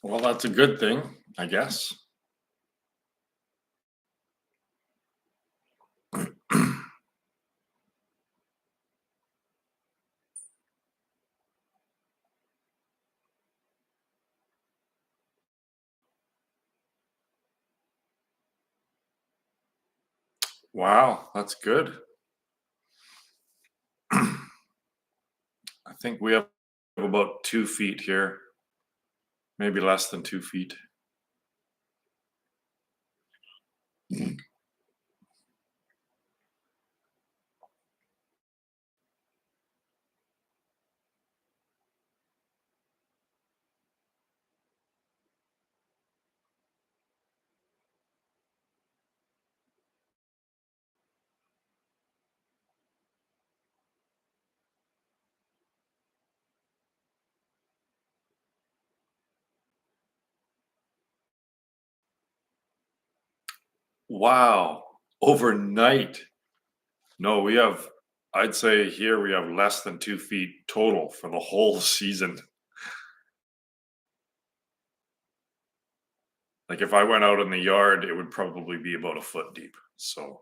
Well, that's a good thing, I guess. Wow, that's good. I think we have about 2 feet here, maybe less than 2 feet. Wow, overnight. No, I'd say here we have less than 2 feet total for the whole season. Like if I went out in the yard, it would probably be about a foot deep. So,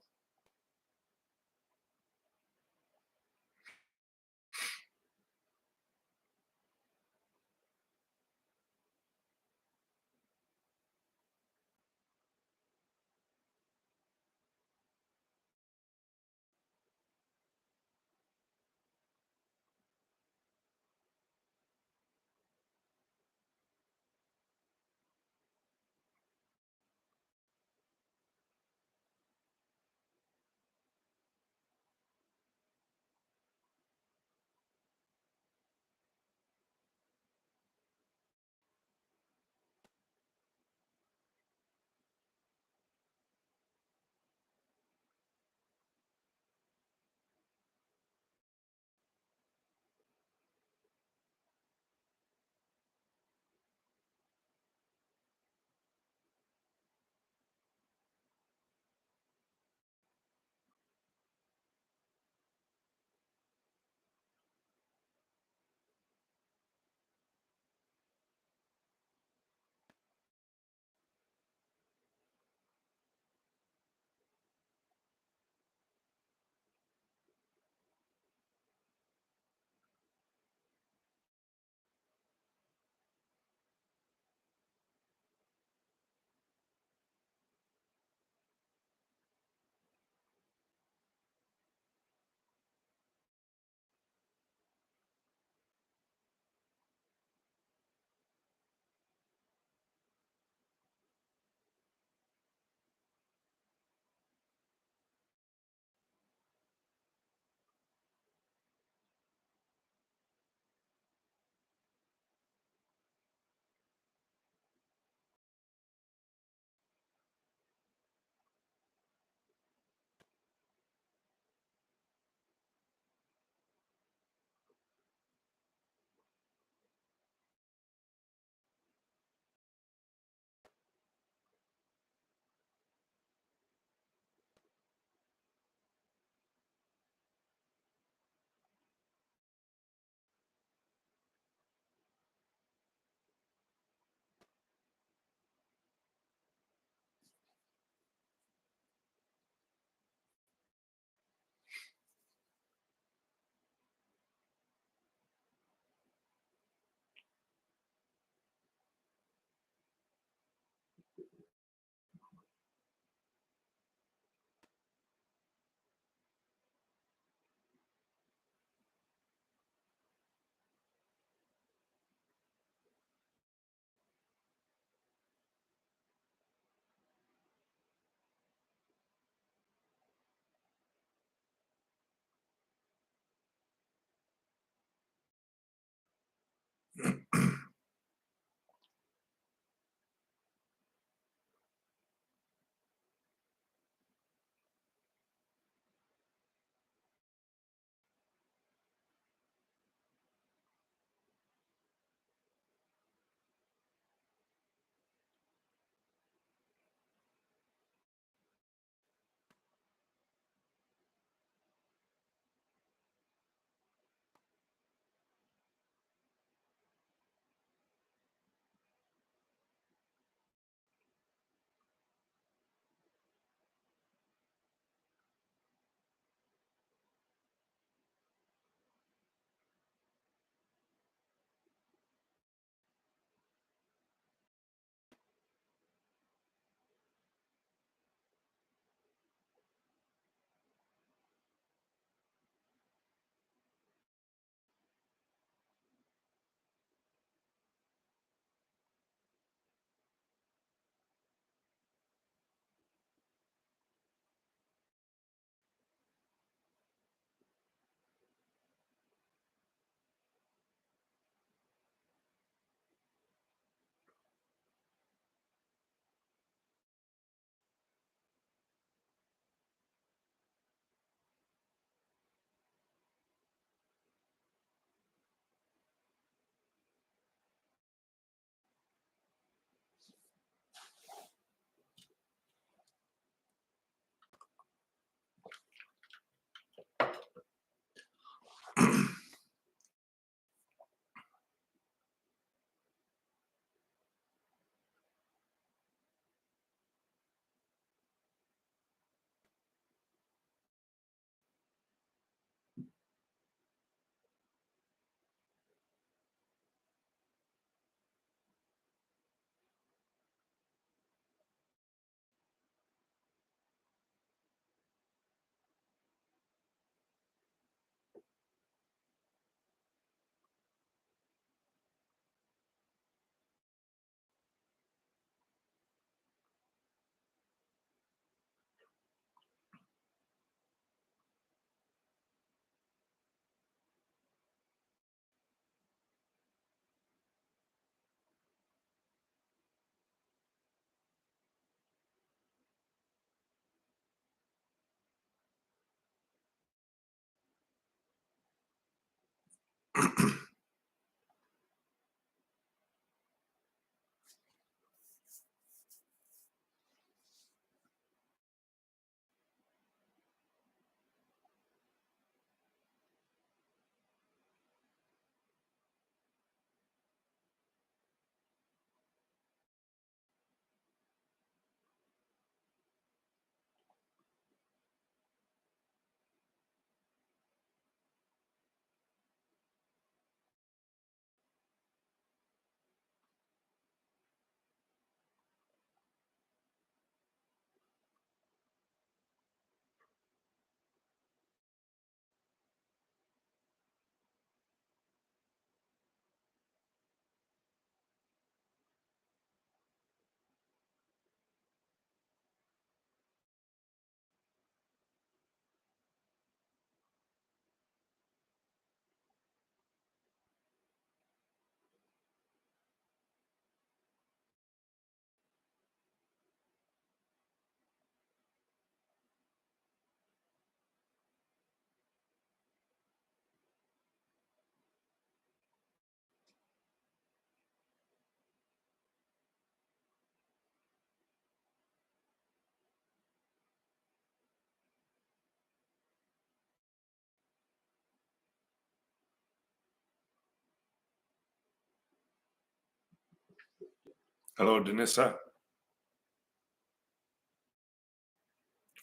Hello, Denissa,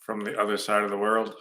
from the other side of the world.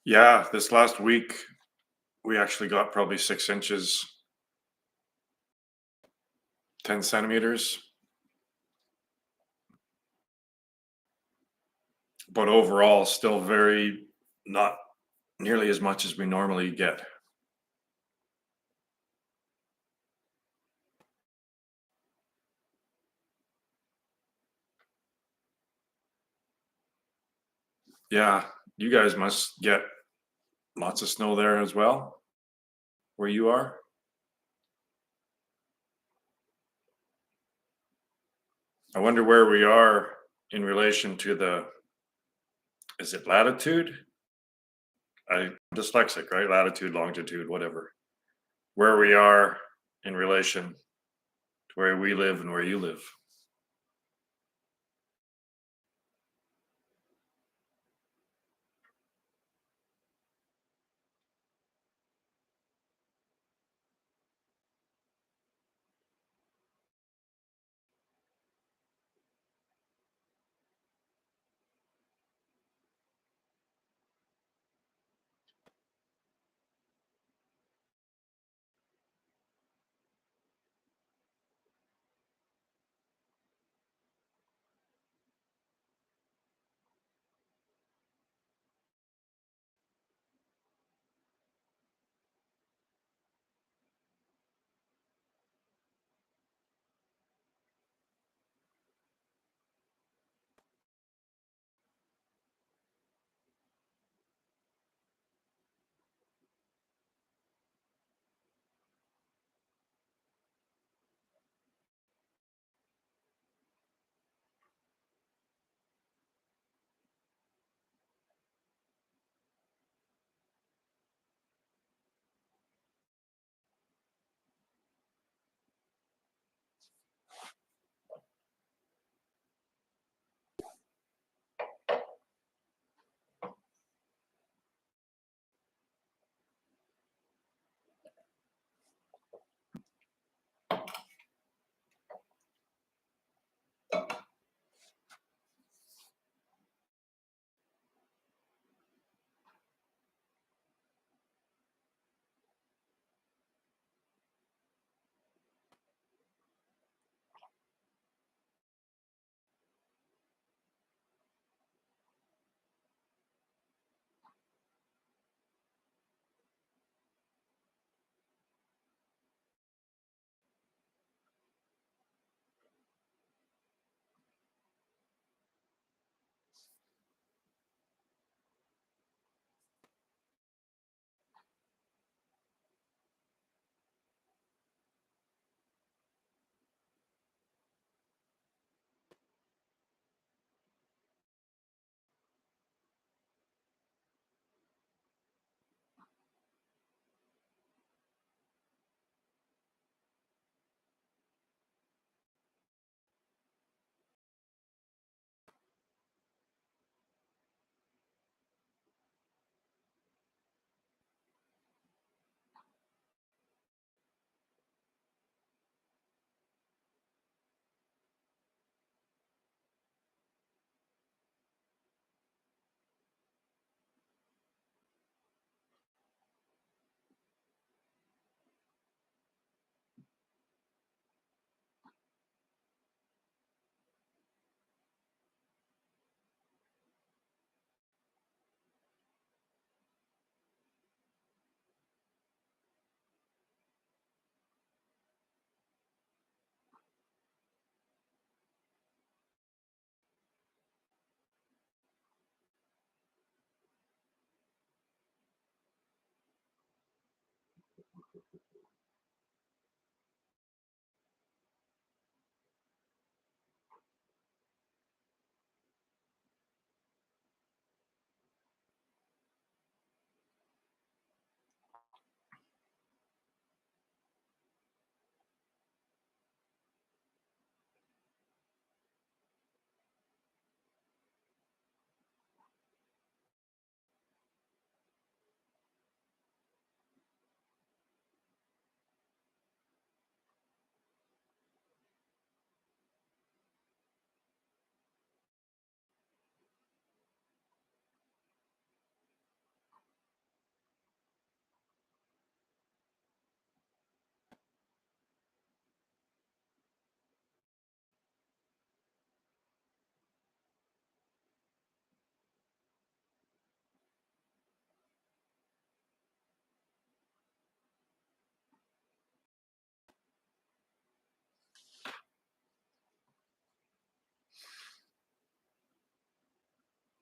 Yeah, this last week we actually got probably 6 inches, 10 centimeters, but overall, still very not nearly as much as we normally get. Yeah, you guys must get lots of snow there as well, where you are. I wonder where we are in relation to is it latitude? I'm dyslexic, right? Latitude, longitude, whatever. Where we are in relation to where we live and where you live.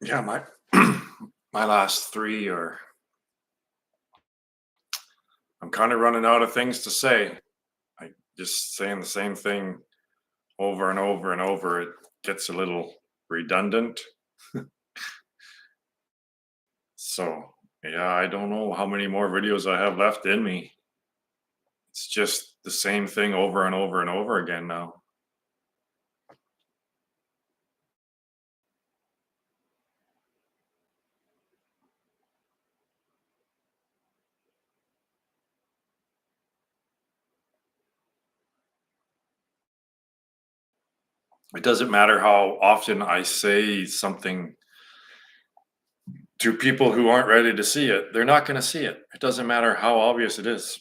Yeah, my my last three are. I'm kind of running out of things to say. I just saying the same thing over and over and over. It gets a little redundant. So yeah, I don't know how many more videos I have left in me. It's just the same thing over and over and over again now. It doesn't matter how often I say something to people who aren't ready to see it, they're not going to see it. It doesn't matter how obvious it is.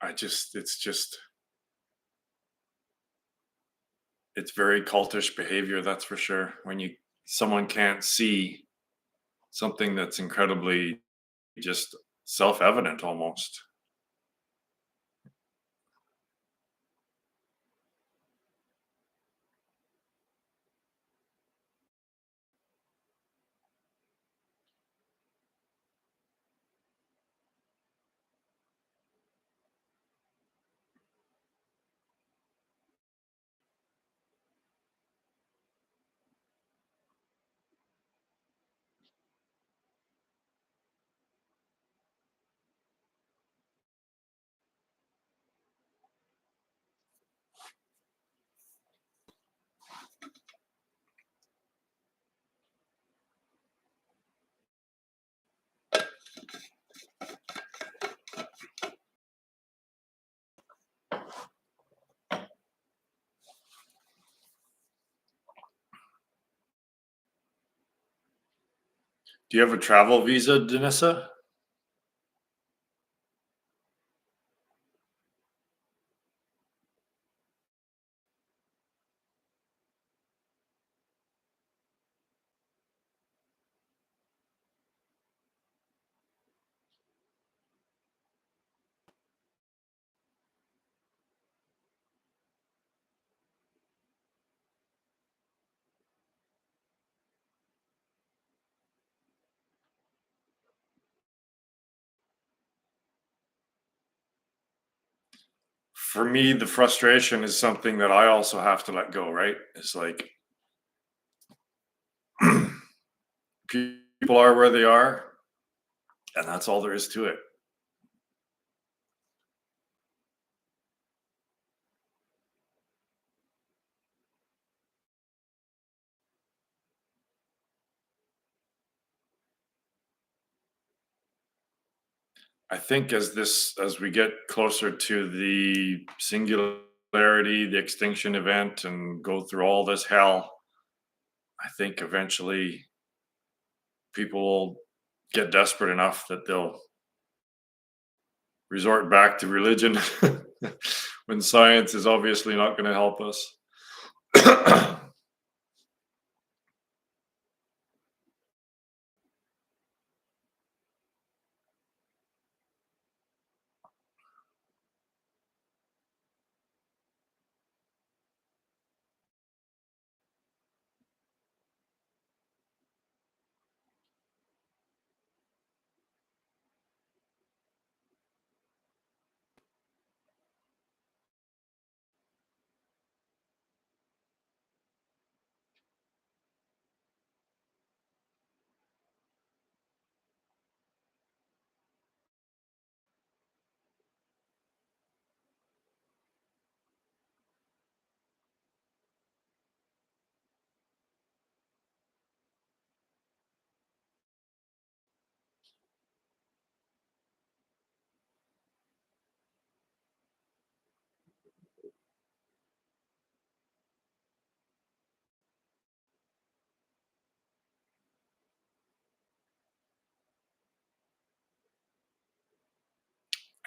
It's just, it's very cultish behavior, that's for sure. When someone can't see something that's incredibly just self evident almost. Do you have a travel visa, Danissa? For me, the frustration is something that I also have to let go, right? It's like people are where they are, and that's all there is to it. I think as we get closer to the singularity, the extinction event, and go through all this hell, I think eventually people will get desperate enough that they'll resort back to religion when science is obviously not going to help us.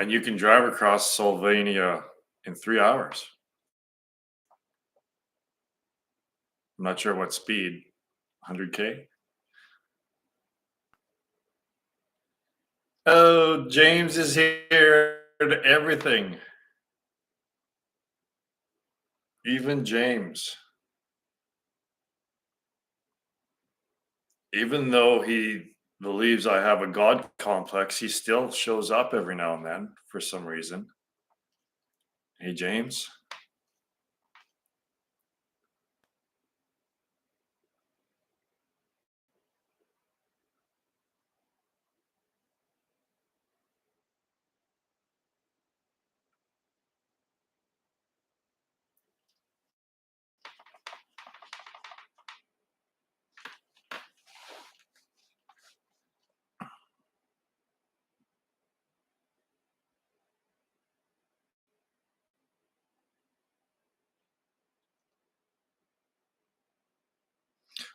And you can drive across Slovenia in 3 hours. I'm not sure what speed, 100K. Oh, James is here to everything. Even James. Even though he believes I have a God complex, he still shows up every now and then for some reason. Hey, James.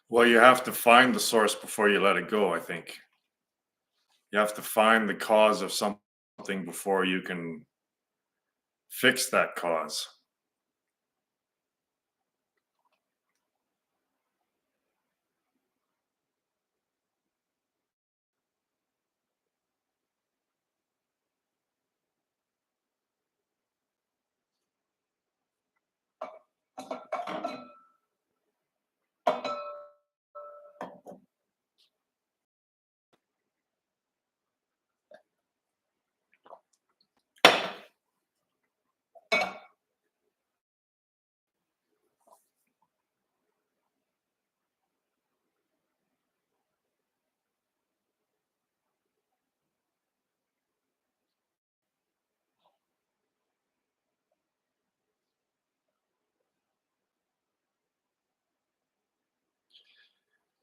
Well, you have to find the source before you let it go, I think. You have to find the cause of something before you can fix that cause.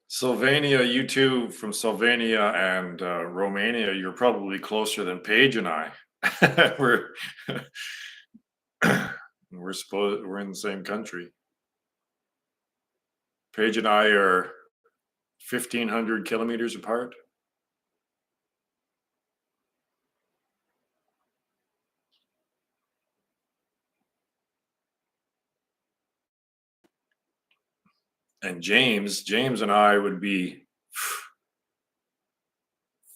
Sylvania, you two from Sylvania and Romania, you're probably closer than Paige and I. we're we're in the same country. Paige and I are 1,500 kilometers apart. And James and I would be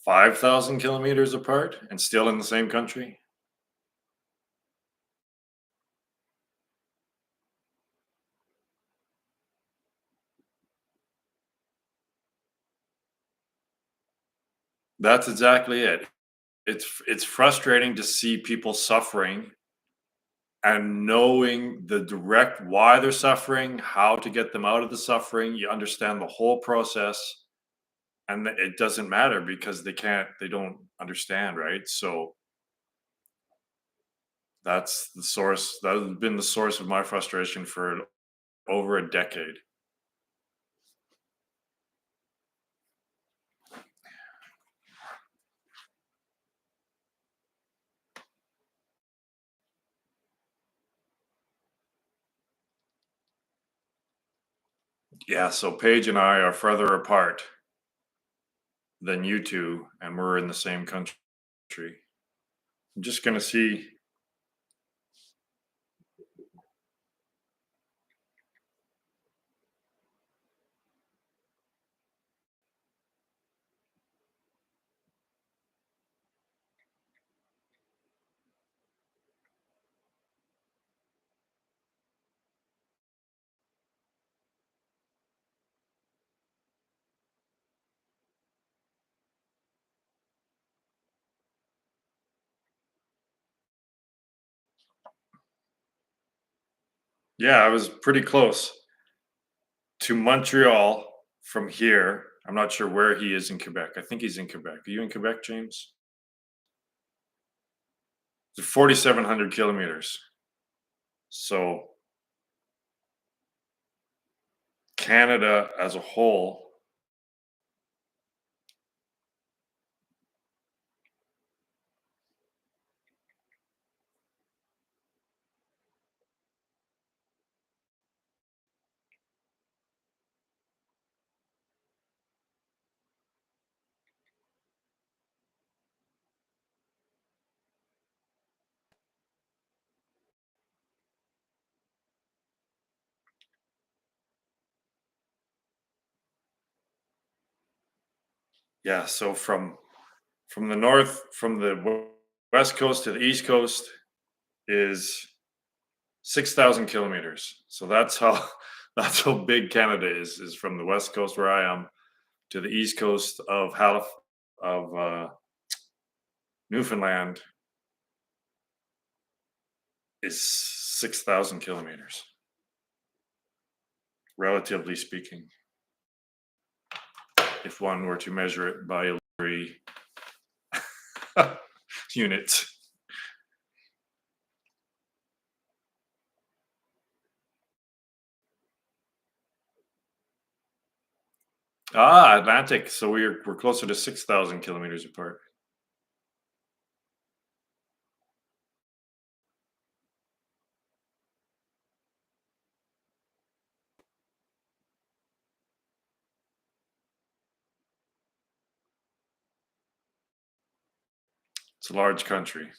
5,000 kilometers apart and still in the same country. That's exactly it. It's frustrating to see people suffering and knowing the direct why they're suffering, how to get them out of the suffering. You understand the whole process, and it doesn't matter because they don't understand, right? So that's the source. That has been the source of my frustration for over a decade. Yeah, so Paige and I are further apart than you two, and we're in the same country. I'm just gonna see. Yeah, I was pretty close to Montreal from here. I'm not sure where he is in Quebec. I think he's in Quebec. Are you in Quebec, James? It's 4,700 kilometers. So Canada as a whole, yeah. So from the north, from the west coast to the east coast is 6,000 kilometers. So that's how that's how big Canada is from the west coast where I am to the east coast of Newfoundland is 6,000 kilometers, relatively speaking, if one were to measure it by degree units. Ah, Atlantic. So we're closer to 6,000 kilometers apart. It's a large country.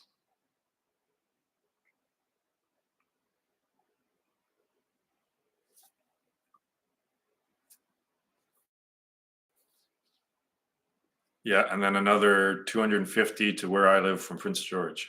Yeah, and then another 250 to where I live from Prince George.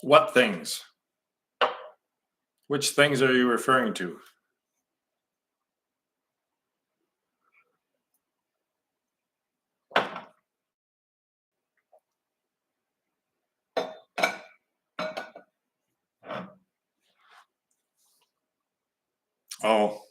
What things? Which things are you referring to? Oh,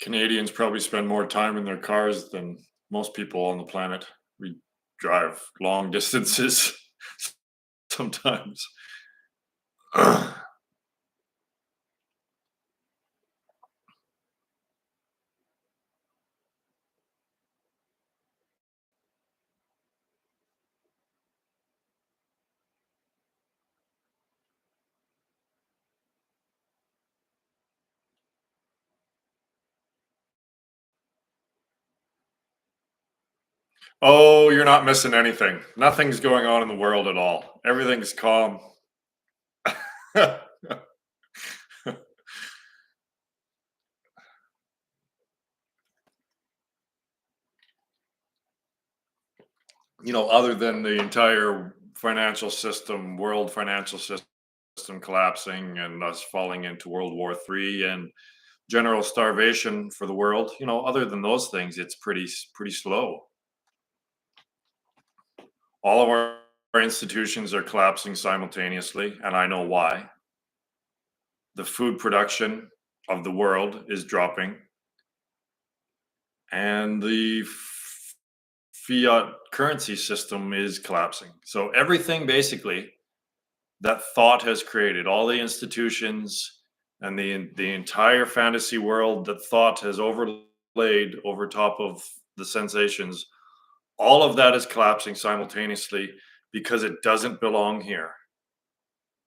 Canadians probably spend more time in their cars than most people on the planet. We drive long distances sometimes. Oh, you're not missing anything. Nothing's going on in the world at all. Everything's calm. Other than the entire financial system, world financial system collapsing and us falling into World War III and general starvation for the world, other than those things, it's pretty slow. All of our institutions are collapsing simultaneously, and I know why. The food production of the world is dropping, and the fiat currency system is collapsing. So everything basically that thought has created, all the institutions and the entire fantasy world that thought has overlaid over top of the sensations, all of that is collapsing simultaneously because it doesn't belong here.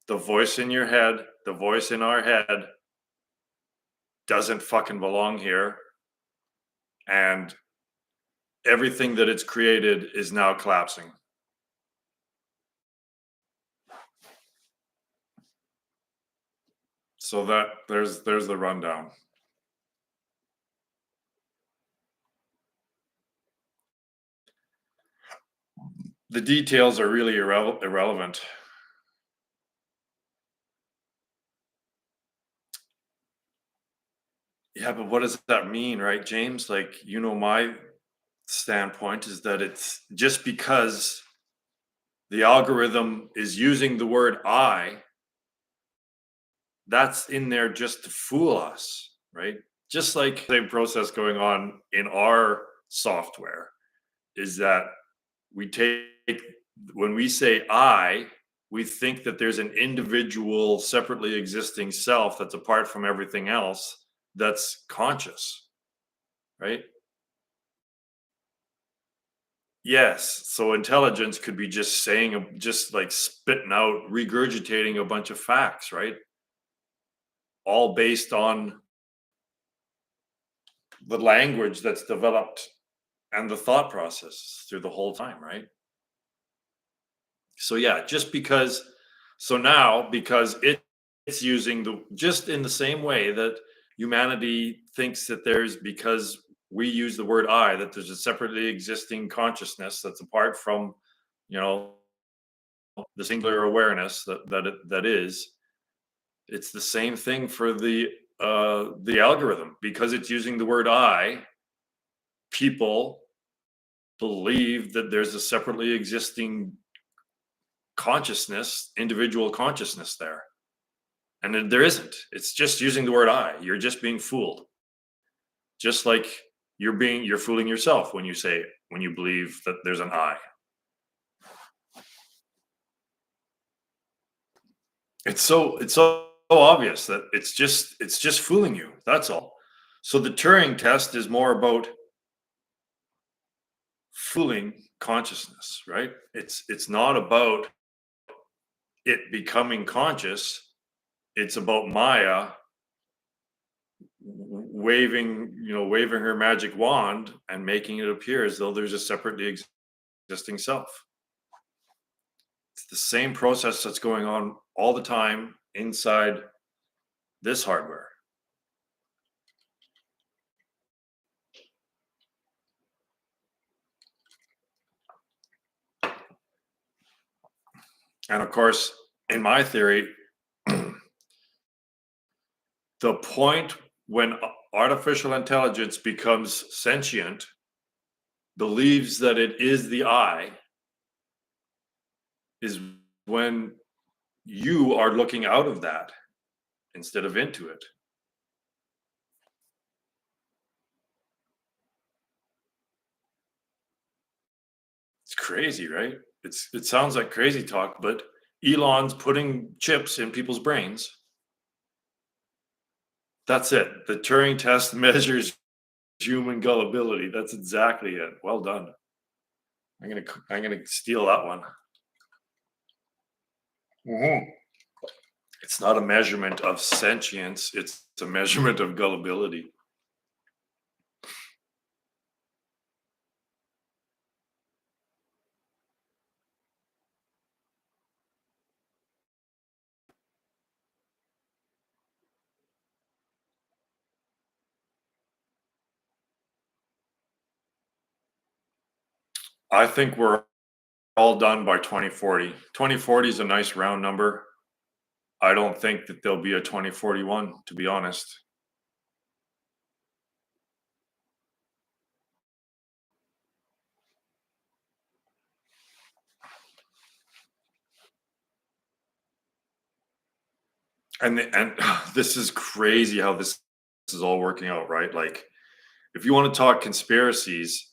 The voice in your head, the voice in our head doesn't fucking belong here. And everything that it's created is now collapsing. So that there's the rundown. The details are really irrelevant. Yeah, but what does that mean, right, James? Like, my standpoint is that it's just because the algorithm is using the word I, that's in there just to fool us, right? Just like the same process going on in our software is that we take, when we say I, we think that there's an individual, separately existing self that's apart from everything else that's conscious, right? Yes. So intelligence could be just saying, just like spitting out, regurgitating a bunch of facts, right? All based on the language that's developed and the thought process through the whole time, right? So yeah, just because, so now because it's using the, just in the same way that humanity thinks that there's, because we use the word I, that there's a separately existing consciousness that's apart from, you know, the singular awareness that is. It's the same thing for the algorithm, because it's using the word I. People believe that there's a separately existing consciousness, individual consciousness there. And there isn't. It's just using the word I. You're just being fooled. Just like you're fooling yourself when you believe that there's an I. It's so obvious that it's just fooling you. That's all. So the Turing test is more about fooling consciousness, right? It's not about it becoming conscious. It's about Maya waving her magic wand and making it appear as though there's a separately existing self. It's the same process that's going on all the time inside this hardware. And of course, in my theory, the point when artificial intelligence becomes sentient, believes that it is the I, is when you are looking out of that instead of into it. It's crazy, right? It sounds like crazy talk, but Elon's putting chips in people's brains. That's it. The Turing test measures human gullibility. That's exactly it. Well done. I'm gonna steal that one. Mhm. It's not a measurement of sentience, it's a measurement of gullibility. I think we're all done by 2040. 2040 is a nice round number. I don't think that there'll be a 2041, to be honest. And this is crazy how this is all working out, right? Like, if you want to talk conspiracies,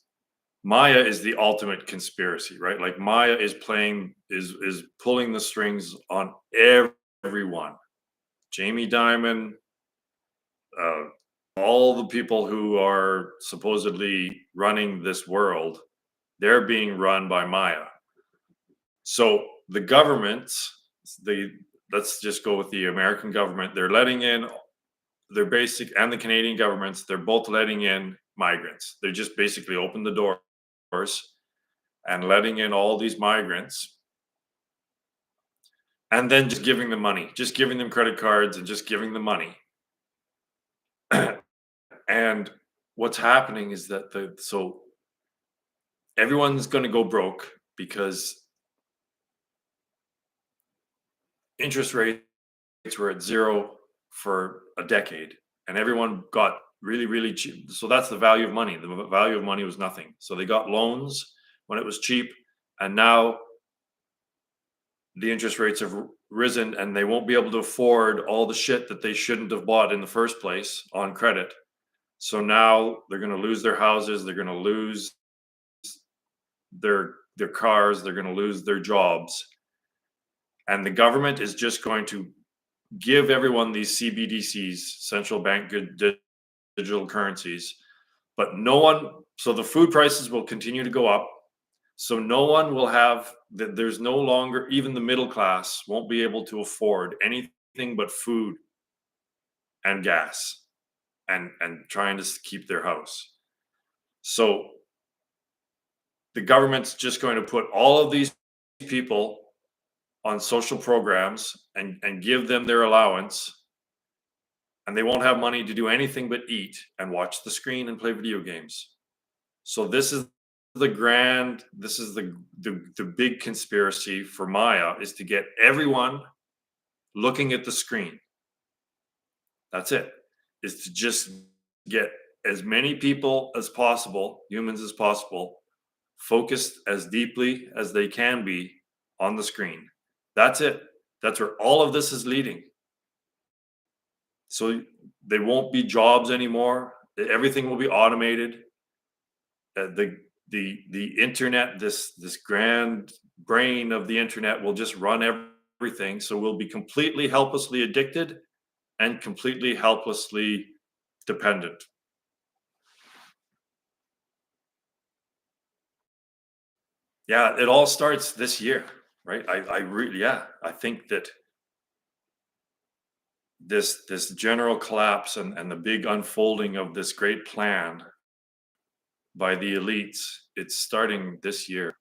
Maya is the ultimate conspiracy, right? Like Maya is playing is pulling the strings on everyone. Jamie Dimon, uh, all the people who are supposedly running this world, they're being run by Maya. So the governments, the let's just go with the American government. They're letting in their basic and the Canadian governments. They're both letting in migrants. They just basically open the doors and letting in all these migrants, and then just giving them money, just giving them credit cards and just giving them money. And what's happening is that everyone's going to go broke because interest rates were at zero for a decade, and everyone got really, really cheap. So that's the value of money. The value of money was nothing. So they got loans when it was cheap, and now the interest rates have risen, and they won't be able to afford all the shit that they shouldn't have bought in the first place on credit. So now they're going to lose their houses, they're going to lose their cars, they're going to lose their jobs, and the government is just going to give everyone these CBDCs, central bank digital currencies, but no one. So the food prices will continue to go up. So no one will have that. There's no longer, even the middle class won't be able to afford anything but food and gas and trying to keep their house. So the government's just going to put all of these people on social programs and give them their allowance, and they won't have money to do anything but eat and watch the screen and play video games. So this is the big conspiracy for Maya, is to get everyone looking at the screen. That's it. Is to just get as many people as possible, humans as possible, focused as deeply as they can be on the screen. That's it. That's where all of this is leading. So there won't be jobs anymore. Everything will be automated. The internet, this grand brain of the internet, will just run everything. So we'll be completely helplessly addicted and completely helplessly dependent. Yeah, it all starts this year, right? I really, yeah, I think that this general collapse and the big unfolding of this great plan by the elites, it's starting this year.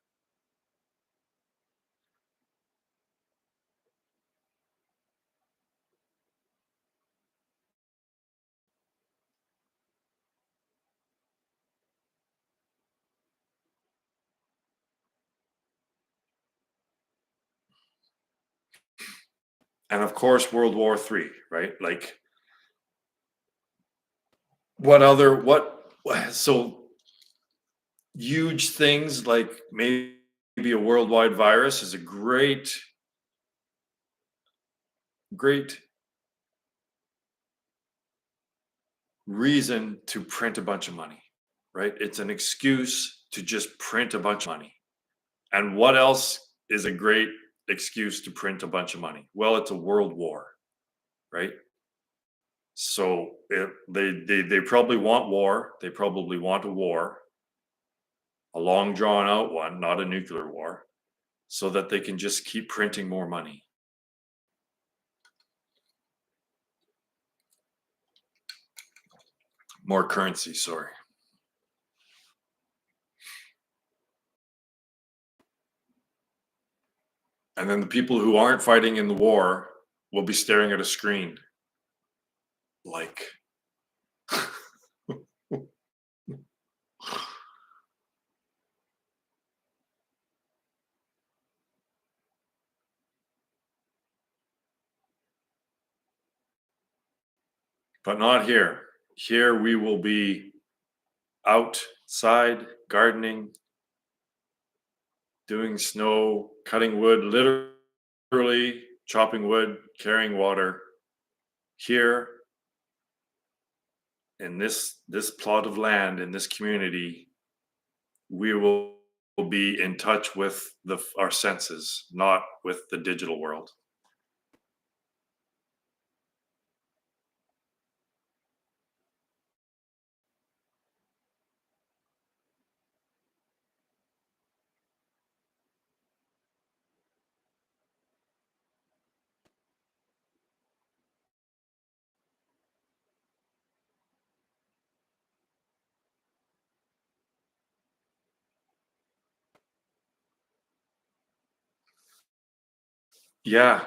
And of course, World War III, right? Like, what so huge things like maybe a worldwide virus is a great reason to print a bunch of money, right? It's an excuse to just print a bunch of money. And what else is a great excuse to print a bunch of money? Well, it's a world war, right? So they probably want war. They probably want a war, a long drawn out one, not a nuclear war, so that they can just keep printing more money. More currency, sorry. And then the people who aren't fighting in the war will be staring at a screen like, but not here. Here we will be outside gardening, doing snow, cutting wood, literally chopping wood, carrying water. Here in this plot of land, in this community, we will be in touch with our senses, not with the digital world. Yeah.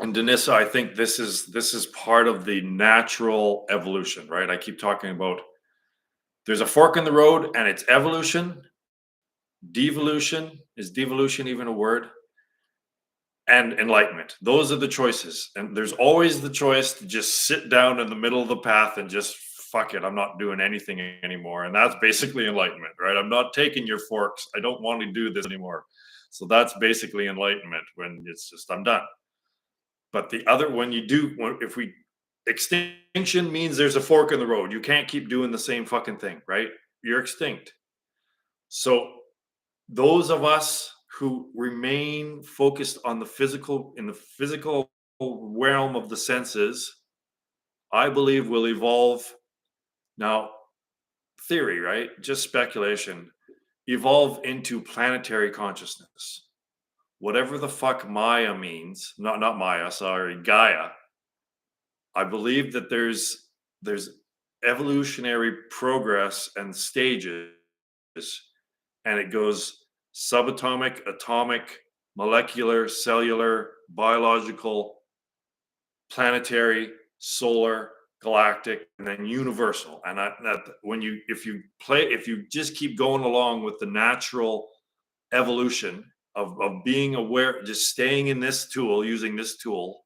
And Denissa, I think this is part of the natural evolution, right? I keep talking about there's a fork in the road and it's evolution, devolution. Is devolution even a word? And enlightenment. Those are the choices. And there's always the choice to just sit down in the middle of the path and just fuck it. I'm not doing anything anymore. And that's basically enlightenment, right? I'm not taking your forks. I don't want to do this anymore. So that's basically enlightenment when it's just, I'm done. But the other, when you do, if we, extinction means there's a fork in the road. You can't keep doing the same fucking thing, right? You're extinct. So those of us who remain focused on the physical, in the physical realm of the senses, I believe will evolve. Now, theory, right? Just speculation, evolve into planetary consciousness. Whatever the fuck Maya means, not Maya, sorry, Gaia. I believe that there's evolutionary progress and stages, and it goes subatomic, atomic, molecular, cellular, biological, planetary, solar, galactic, and then universal. And that when you if you just keep going along with the natural evolution of being aware, just staying in this tool, using this tool,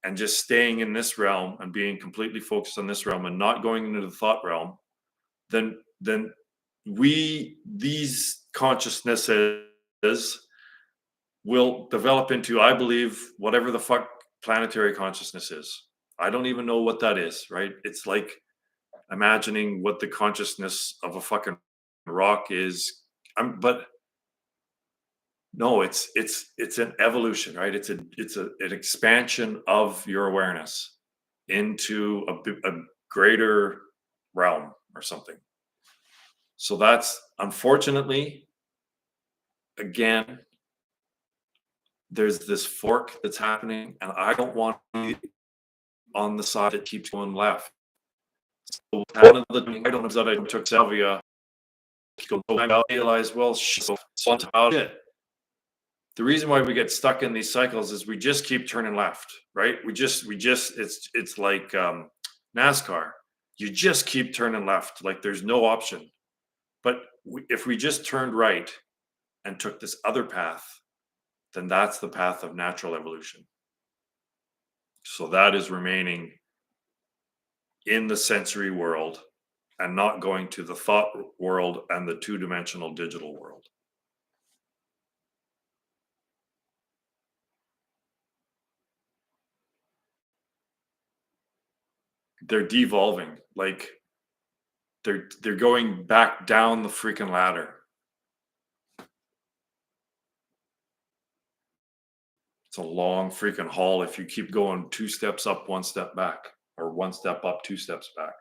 and just staying in this realm and being completely focused on this realm and not going into the thought realm, then these consciousnesses will develop into, I believe, whatever the fuck planetary consciousness is. I don't even know what that is, right? It's like imagining what the consciousness of a fucking rock is. But no, it's an evolution, right? It's an expansion of your awareness into a greater realm or something. So that's, unfortunately, again, there's this fork that's happening, and I don't want to be on the side that keeps going left. So one of the items that I took salvia, I realized, well, shit. The reason why we get stuck in these cycles is we just keep turning left, right? We just it's like NASCAR. You just keep turning left, like there's no option. But if we just turned right and took this other path, then that's the path of natural evolution. So that is remaining in the sensory world and not going to the thought world and the two-dimensional digital world. They're devolving, like they're going back down the freaking ladder. It's a long freaking haul if you keep going 2 steps up, 1 step back, or 1 step up, 2 steps back.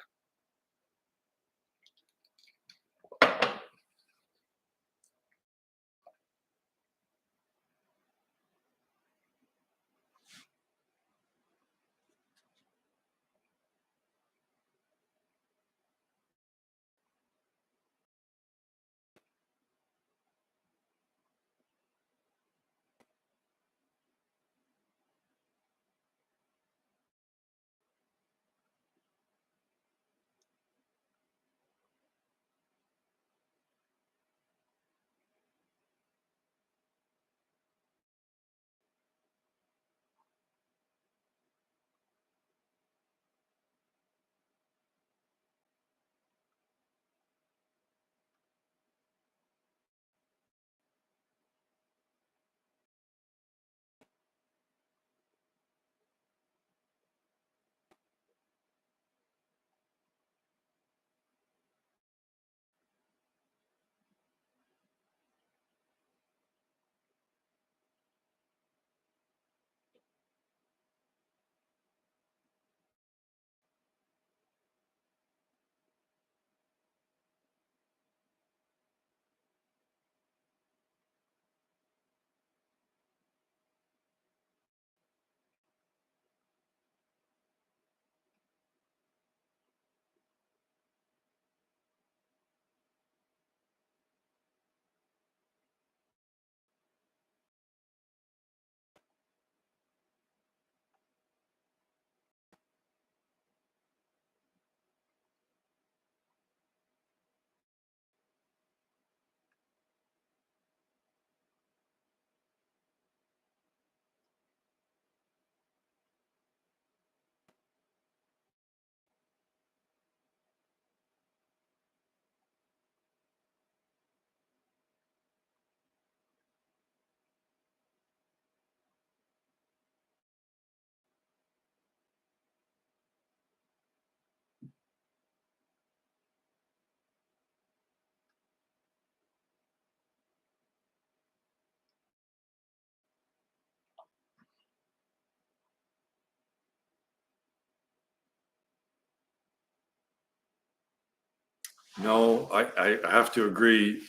No, I have to agree.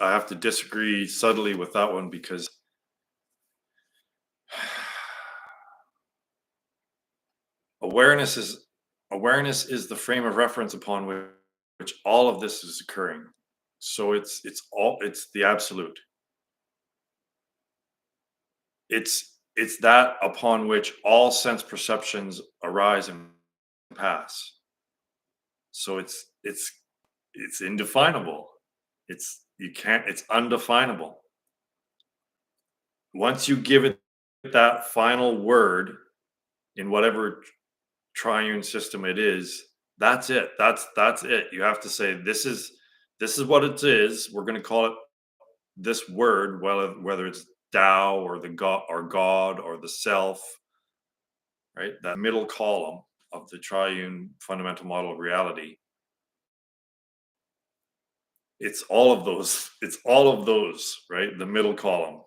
I have to disagree subtly with that one because awareness is awareness is the frame of reference upon which all of this is occurring. So it's the absolute. It's that upon which all sense perceptions arise and pass. So it's indefinable. It's undefinable. Once you give it that final word in whatever triune system it is, that's it. That's it. You have to say this is what it is. We're going to call it this word, whether it's Tao or the God or the self, right? That middle column of the triune fundamental model of reality. It's all of those. It's all of those, right? The middle column.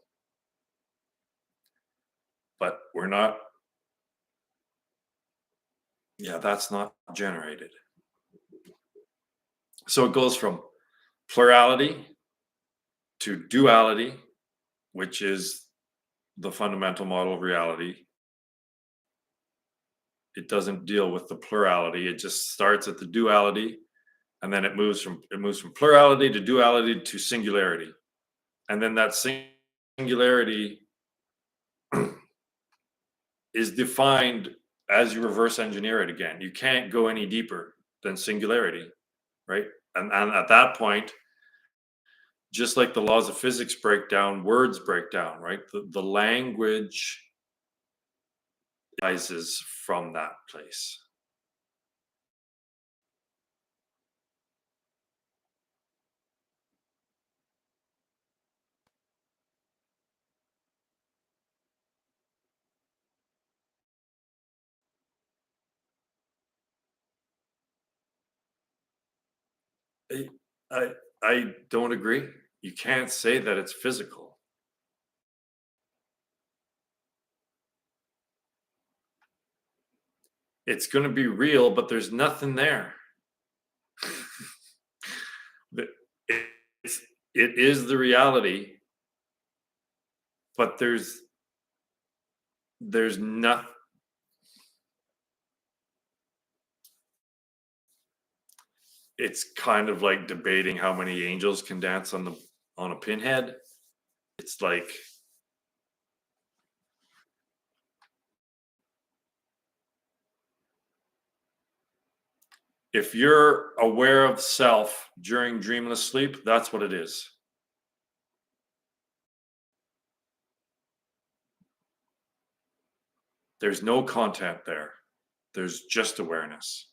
But we're not. Yeah, that's not generated. So it goes from plurality to duality, which is the fundamental model of reality. It doesn't deal with the plurality. It just starts at the duality, and then it moves from plurality to duality to singularity, and then that singularity is defined as you reverse engineer it again. You can't go any deeper than singularity, right? And at that point, just like the laws of physics break down, words break down, right? The language rises from that place. I, I I don't agree. You can't say that it's physical. It's going to be real, but there's nothing there. The- it's it is the reality, but there's nothing. It's kind of like debating how many angels can dance on a pinhead. It's like if you're aware of self during dreamless sleep, that's what it is. There's no content there. There's just awareness.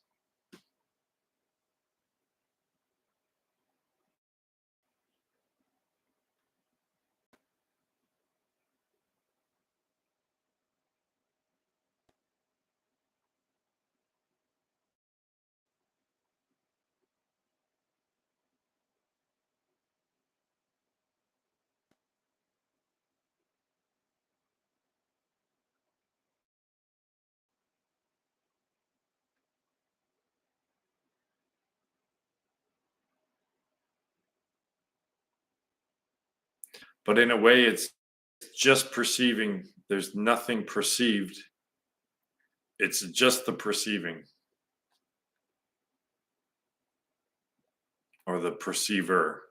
But in a way, it's just perceiving. There's nothing perceived. It's just the perceiving or the perceiver.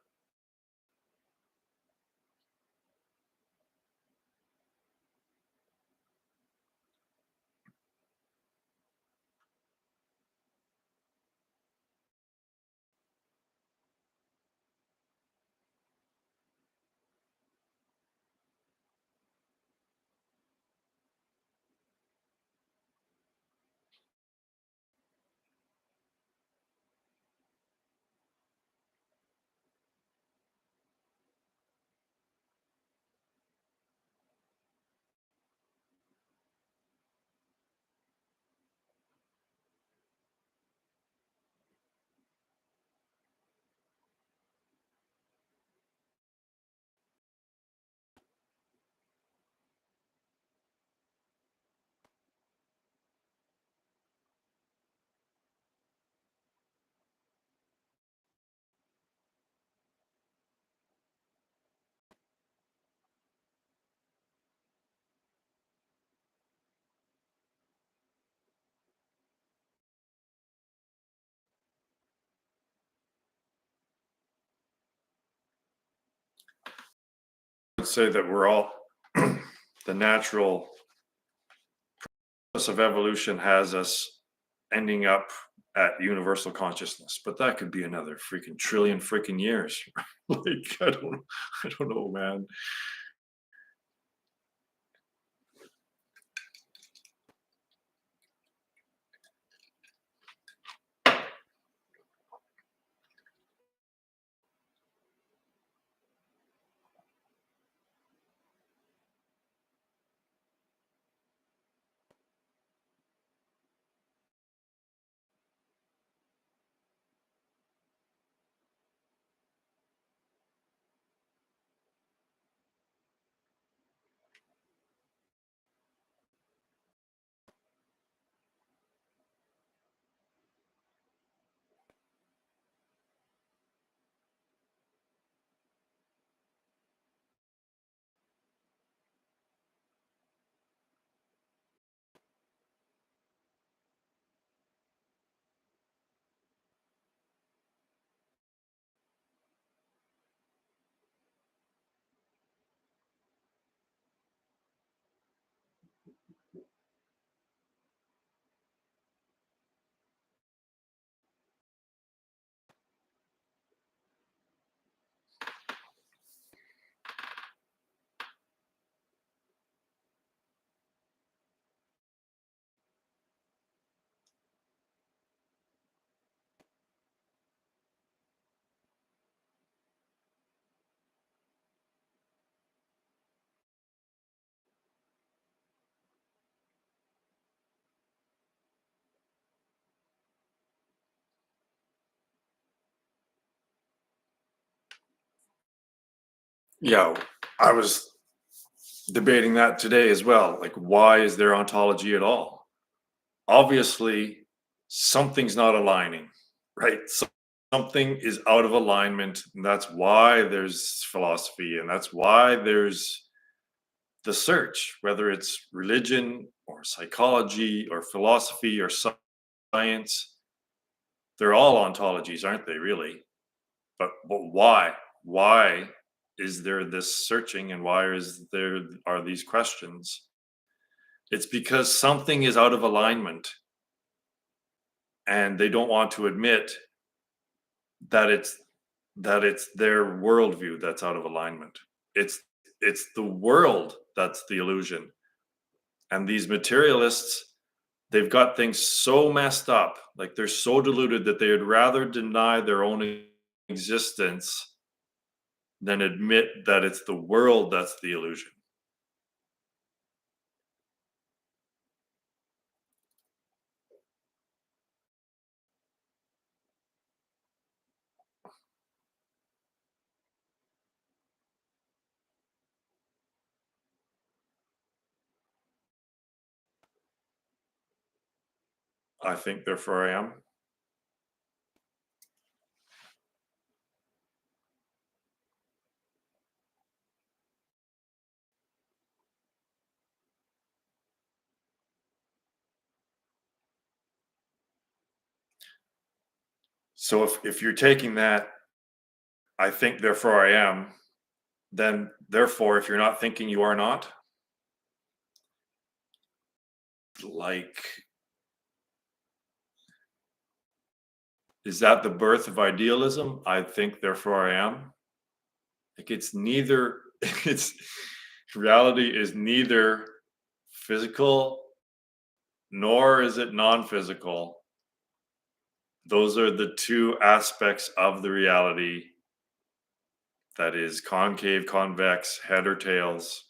would say that we're all the natural process of evolution has us ending up at universal consciousness, but that could be another freaking trillion freaking years. Like I don't know, man. Yeah, I was debating that today as well. Like, why is there ontology at all? Obviously, something's not aligning, right? Something is out of alignment. And that's why there's philosophy, and that's why there's the search, whether it's religion or psychology or philosophy or science. They're all ontologies, aren't they, really? But why? Why is there this searching, and why are these questions? It's because something is out of alignment, and they don't want to admit that it's their worldview that's out of alignment. It's it's the world that's the illusion. And these materialists, they've got things so messed up, like they're so deluded that they would rather deny their own existence than admit that it's the world that's the illusion. I think, therefore I am. So if you're taking that, I think, therefore I am, then therefore, if you're not thinking, you are not. Like, is that the birth of idealism? I think, therefore I am. Like, it's neither, it's reality is neither physical nor is it non-physical. Those are the two aspects of the reality, that is concave, convex, head or tails.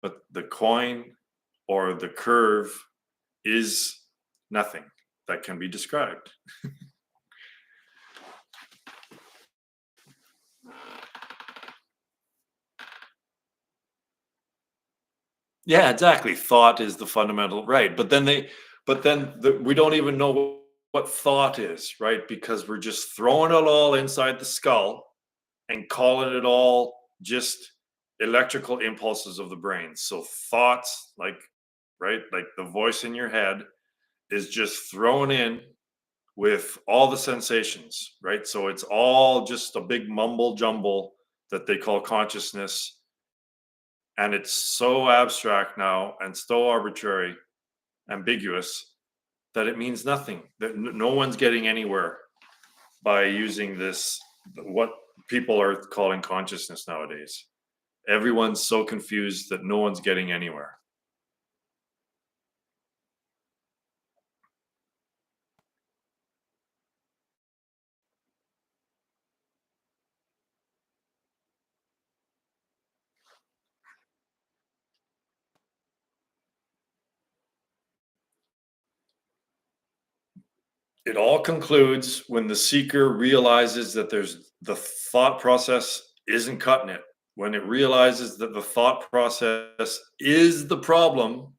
But the coin or the curve is nothing that can be described. Yeah, exactly. Thought is the fundamental, right? We don't even know what thought is, right? Because we're just throwing it all inside the skull and calling it all just electrical impulses of the brain. So thoughts, like, right, like the voice in your head is just thrown in with all the sensations, right? So it's all just a big mumble jumble that they call consciousness, and it's so abstract now and so arbitrary, ambiguous, that it means nothing. That no one's getting anywhere by using this, what people are calling consciousness nowadays. Everyone's so confused that no one's getting anywhere. It all concludes when the seeker realizes that the thought process isn't cutting it. When it realizes that the thought process is the problem,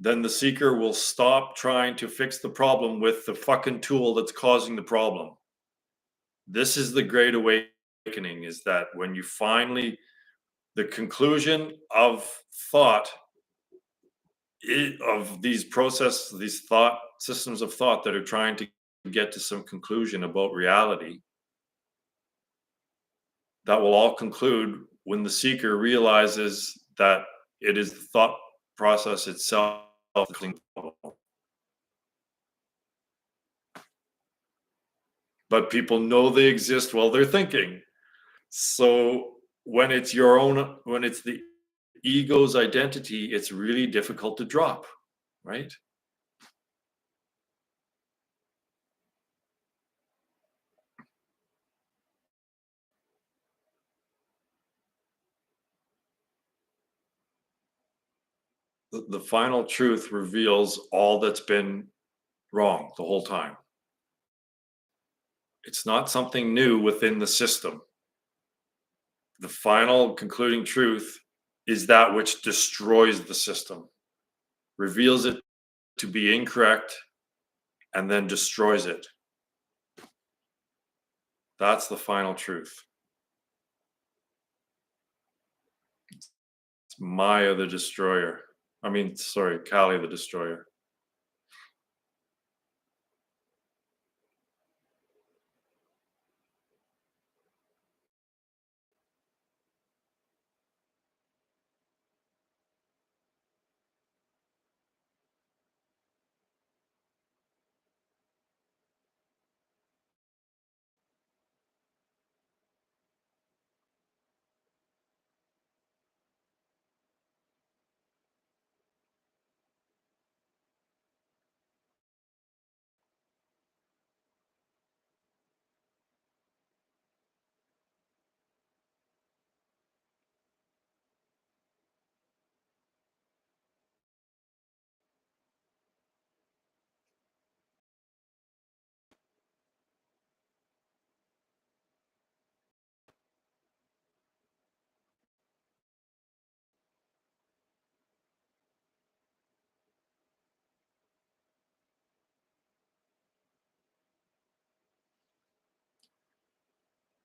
then the seeker will stop trying to fix the problem with the fucking tool that's causing the problem. This is the great awakening, is that when you finally, the conclusion of thought, of these thought systems of thought that are trying to get to some conclusion about reality, that will all conclude when the seeker realizes that it is the thought process itself. But people know they exist while they're thinking. So when it's the ego's identity, it's really difficult to drop, right? The final truth reveals all that's been wrong the whole time. It's not something new within the system. The final concluding truth is that which destroys the system, reveals it to be incorrect, and then destroys it. That's the final truth. It's Maya the destroyer. Kali the destroyer.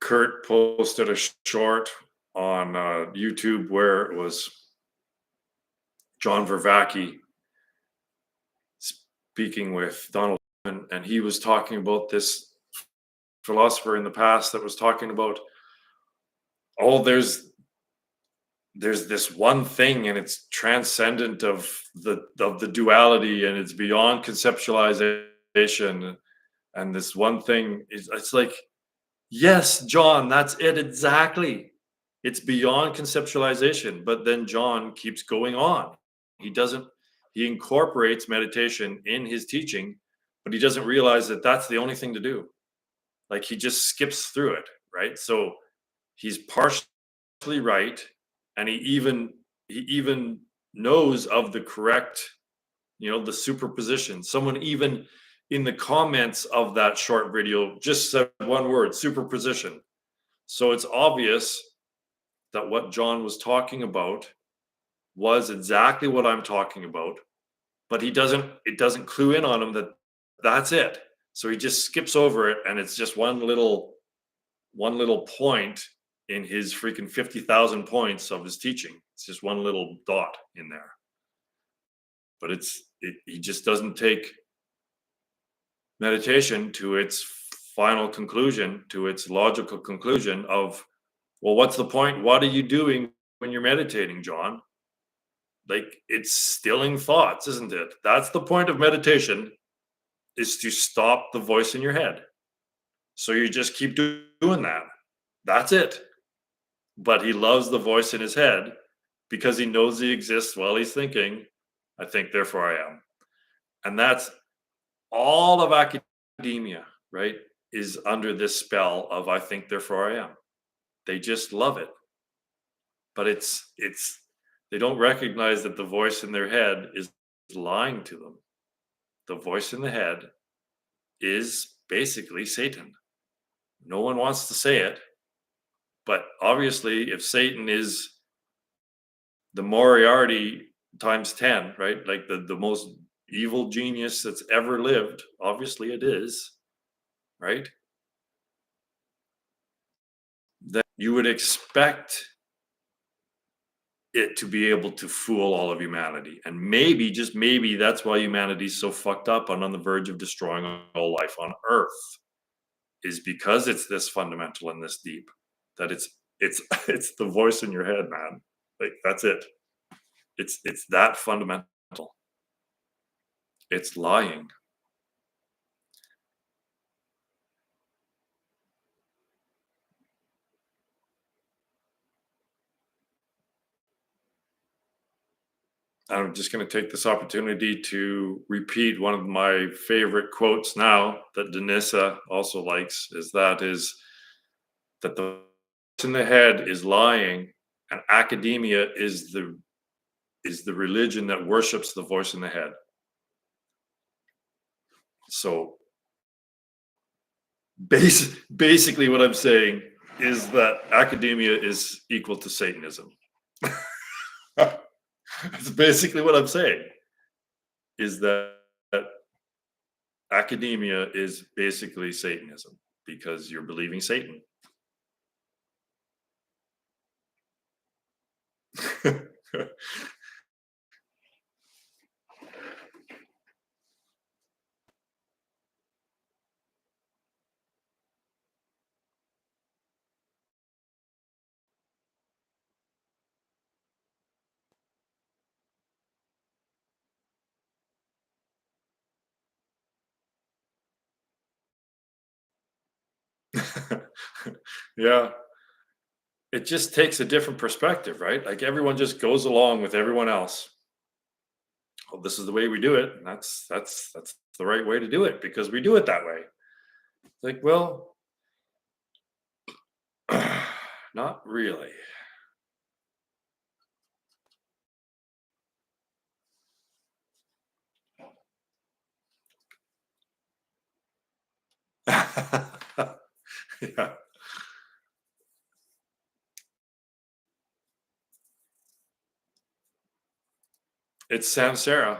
Kurt posted a short on YouTube where it was John Vervaeke speaking with Donald, and he was talking about this philosopher in the past that was talking about, oh, there's this one thing and it's transcendent of the duality and it's beyond conceptualization, and this one thing is, it's like, yes, John, that's it exactly. It's beyond conceptualization. But then John keeps going on. He incorporates meditation in his teaching, but he doesn't realize that that's the only thing to do. Like, he just skips through it, right? So he's partially right, and he even knows of the correct, the superposition. Someone even in the comments of that short video just said one word: superposition. So it's obvious that what John was talking about was exactly what I'm talking about, but it doesn't clue in on him that that's it. So he just skips over it, and it's just one little point in his freaking 50,000 points of his teaching. It's just one little dot in there. But he just doesn't take meditation to its final conclusion, to its logical conclusion of Well, what's the point? What are you doing when you're meditating, John? Like, it's stilling thoughts, isn't it? That's the point of meditation, is to stop the voice in your head. So you just keep doing that. That's it. But he loves the voice in his head because he knows he exists while he's thinking, I think, therefore I am. And that's all of academia, right? Is under this spell of I think, therefore I am. They just love it. But it's they don't recognize that the voice in their head is lying to them. The voice in the head is basically Satan. No one wants to say it, but obviously, if Satan is the Moriarty times 10, right? Like the most evil genius that's ever lived, obviously it is, right? Then you would expect it to be able to fool all of humanity. And maybe, just maybe, that's why humanity's so fucked up and on the verge of destroying all life on Earth, is because it's this fundamental and this deep, that it's it's the voice in your head, man. Like, that's it. It's that fundamental. It's lying. I'm just going to take this opportunity to repeat one of my favorite quotes now that Denisa also likes, is that the voice in the head is lying, and academia is the religion that worships the voice in the head. So basically what I'm saying is that academia is equal to Satanism. That's basically what I'm saying, is that academia is basically Satanism because you're believing Satan. Yeah, it just takes a different perspective, right? Like, everyone just goes along with everyone else. Well, this is the way we do it, and that's the right way to do it because we do it that way. It's like, well, not really. Yeah, it's samsara,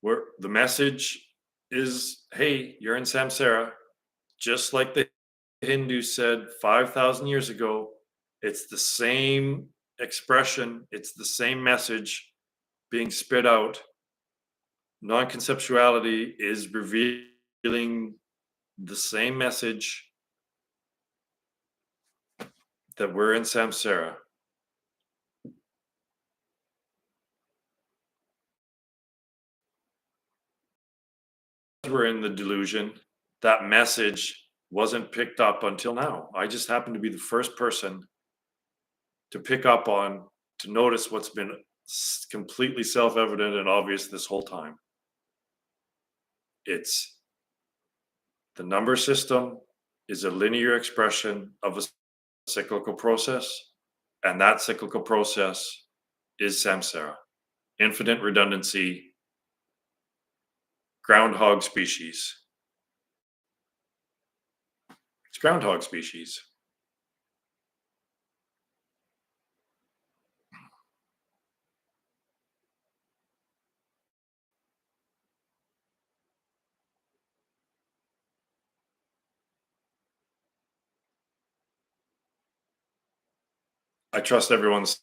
where the message is, hey, you're in samsara, just like the Hindus said 5,000 years ago. It's the same expression, it's the same message being spit out. Non conceptuality is revealing the same message, that we're in samsara. We're in the delusion. That message wasn't picked up until now. I just happened to be the first person to pick up on, to notice what's been completely self evident and obvious this whole time. It's the number system is a linear expression of a cyclical process, and that cyclical process is samsara, infinite redundancy, groundhog species. It's groundhog species. I trust everyone's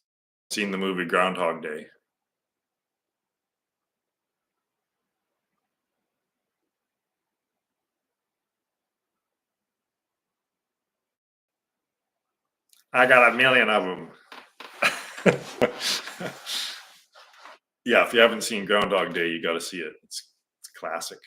seen the movie Groundhog Day. I got a million of them. Yeah, if you haven't seen Groundhog Day, you got to see it. It's classic.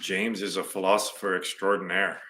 James is a philosopher extraordinaire.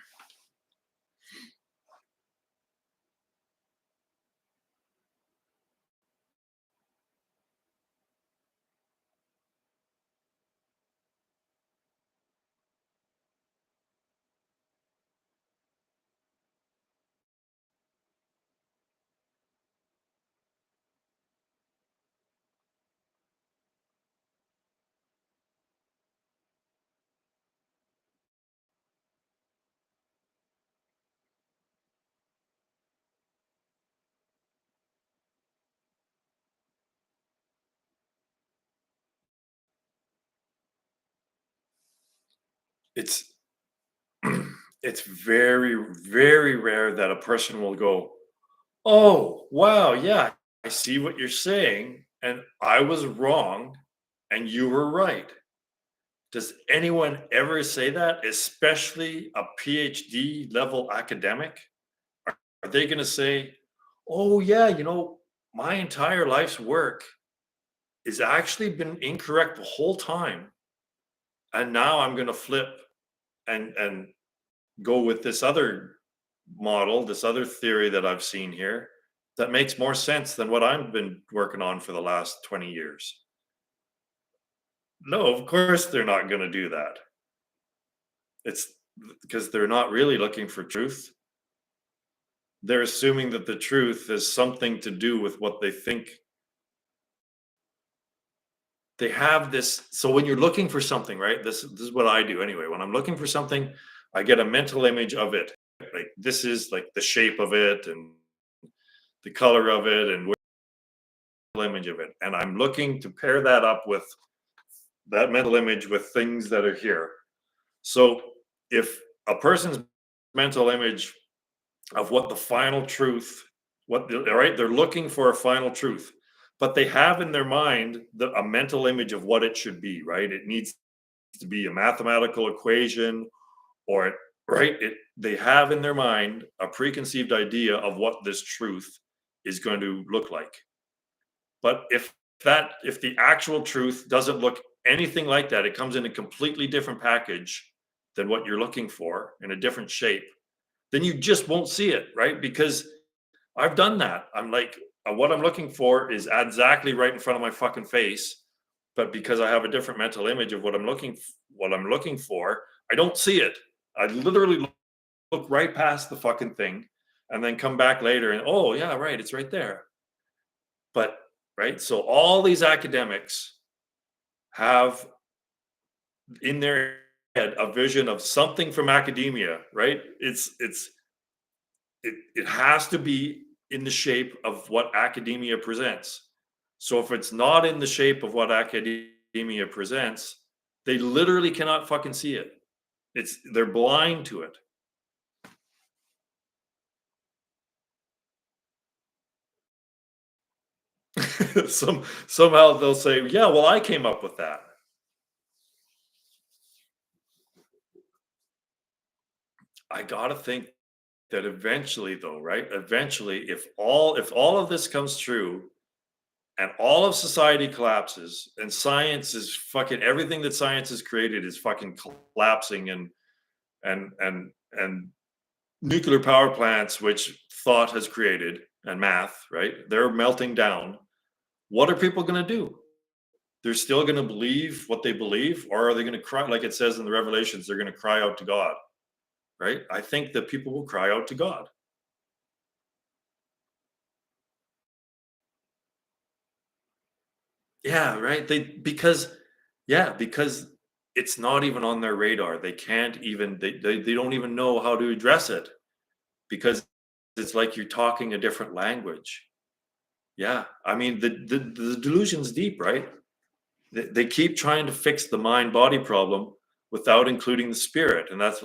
It's it's very, very rare that a person will go, "Oh, wow, yeah, I see what you're saying, and I was wrong, and you were right." Does anyone ever say that, especially a PhD level academic? Are they going to say, "Oh, yeah, my entire life's work has actually been incorrect the whole time, and now I'm going to flip and go with this other model, this other theory that I've seen here that makes more sense than what I've been working on for the last 20 years." No, of course they're not going to do that. It's because they're not really looking for truth. They're assuming that the truth has something to do with what they think. They have this. So when you're looking for something, right? This is what I do anyway. When I'm looking for something, I get a mental image of it. Like this is like the shape of it and the color of it and image of it. And I'm looking to pair that up with that mental image with things that are here. So if a person's mental image of what the final truth, right, they're looking for a final truth, but they have in their mind a mental image of what it should be, right? It needs to be a mathematical equation or right, they have in their mind a preconceived idea of what this truth is going to look like. But if the actual truth doesn't look anything like that, it comes in a completely different package than what you're looking for in a different shape, then you just won't see it, right? Because I've done that. I'm like, what I'm looking for is exactly right in front of my fucking face, but because I have a different mental image of what I'm looking for, I don't see it. I literally look right past the fucking thing and then come back later and oh yeah, right, it's right there. But right, so all these academics have in their head a vision of something from academia, right? It has to be in the shape of what academia presents. So if it's not in the shape of what academia presents, they literally cannot fucking see it. They're blind to it. Somehow they'll say, "Yeah, well, I came up with that." I gotta think that eventually, though, right? Eventually, if all of this comes true, and all of society collapses, and science is fucking everything that science has created is fucking collapsing and nuclear power plants, which thought has created and math, right? They're melting down. What are people going to do? They're still going to believe what they believe, or are they going to cry? Like it says in the Revelations, they're going to cry out to God, right? I think that people will cry out to God. Yeah, right. Because it's not even on their radar. They can't even they don't even know how to address it because it's like you're talking a different language. Yeah. I mean the delusion's deep, right? They keep trying to fix the mind body problem without including the spirit. And that's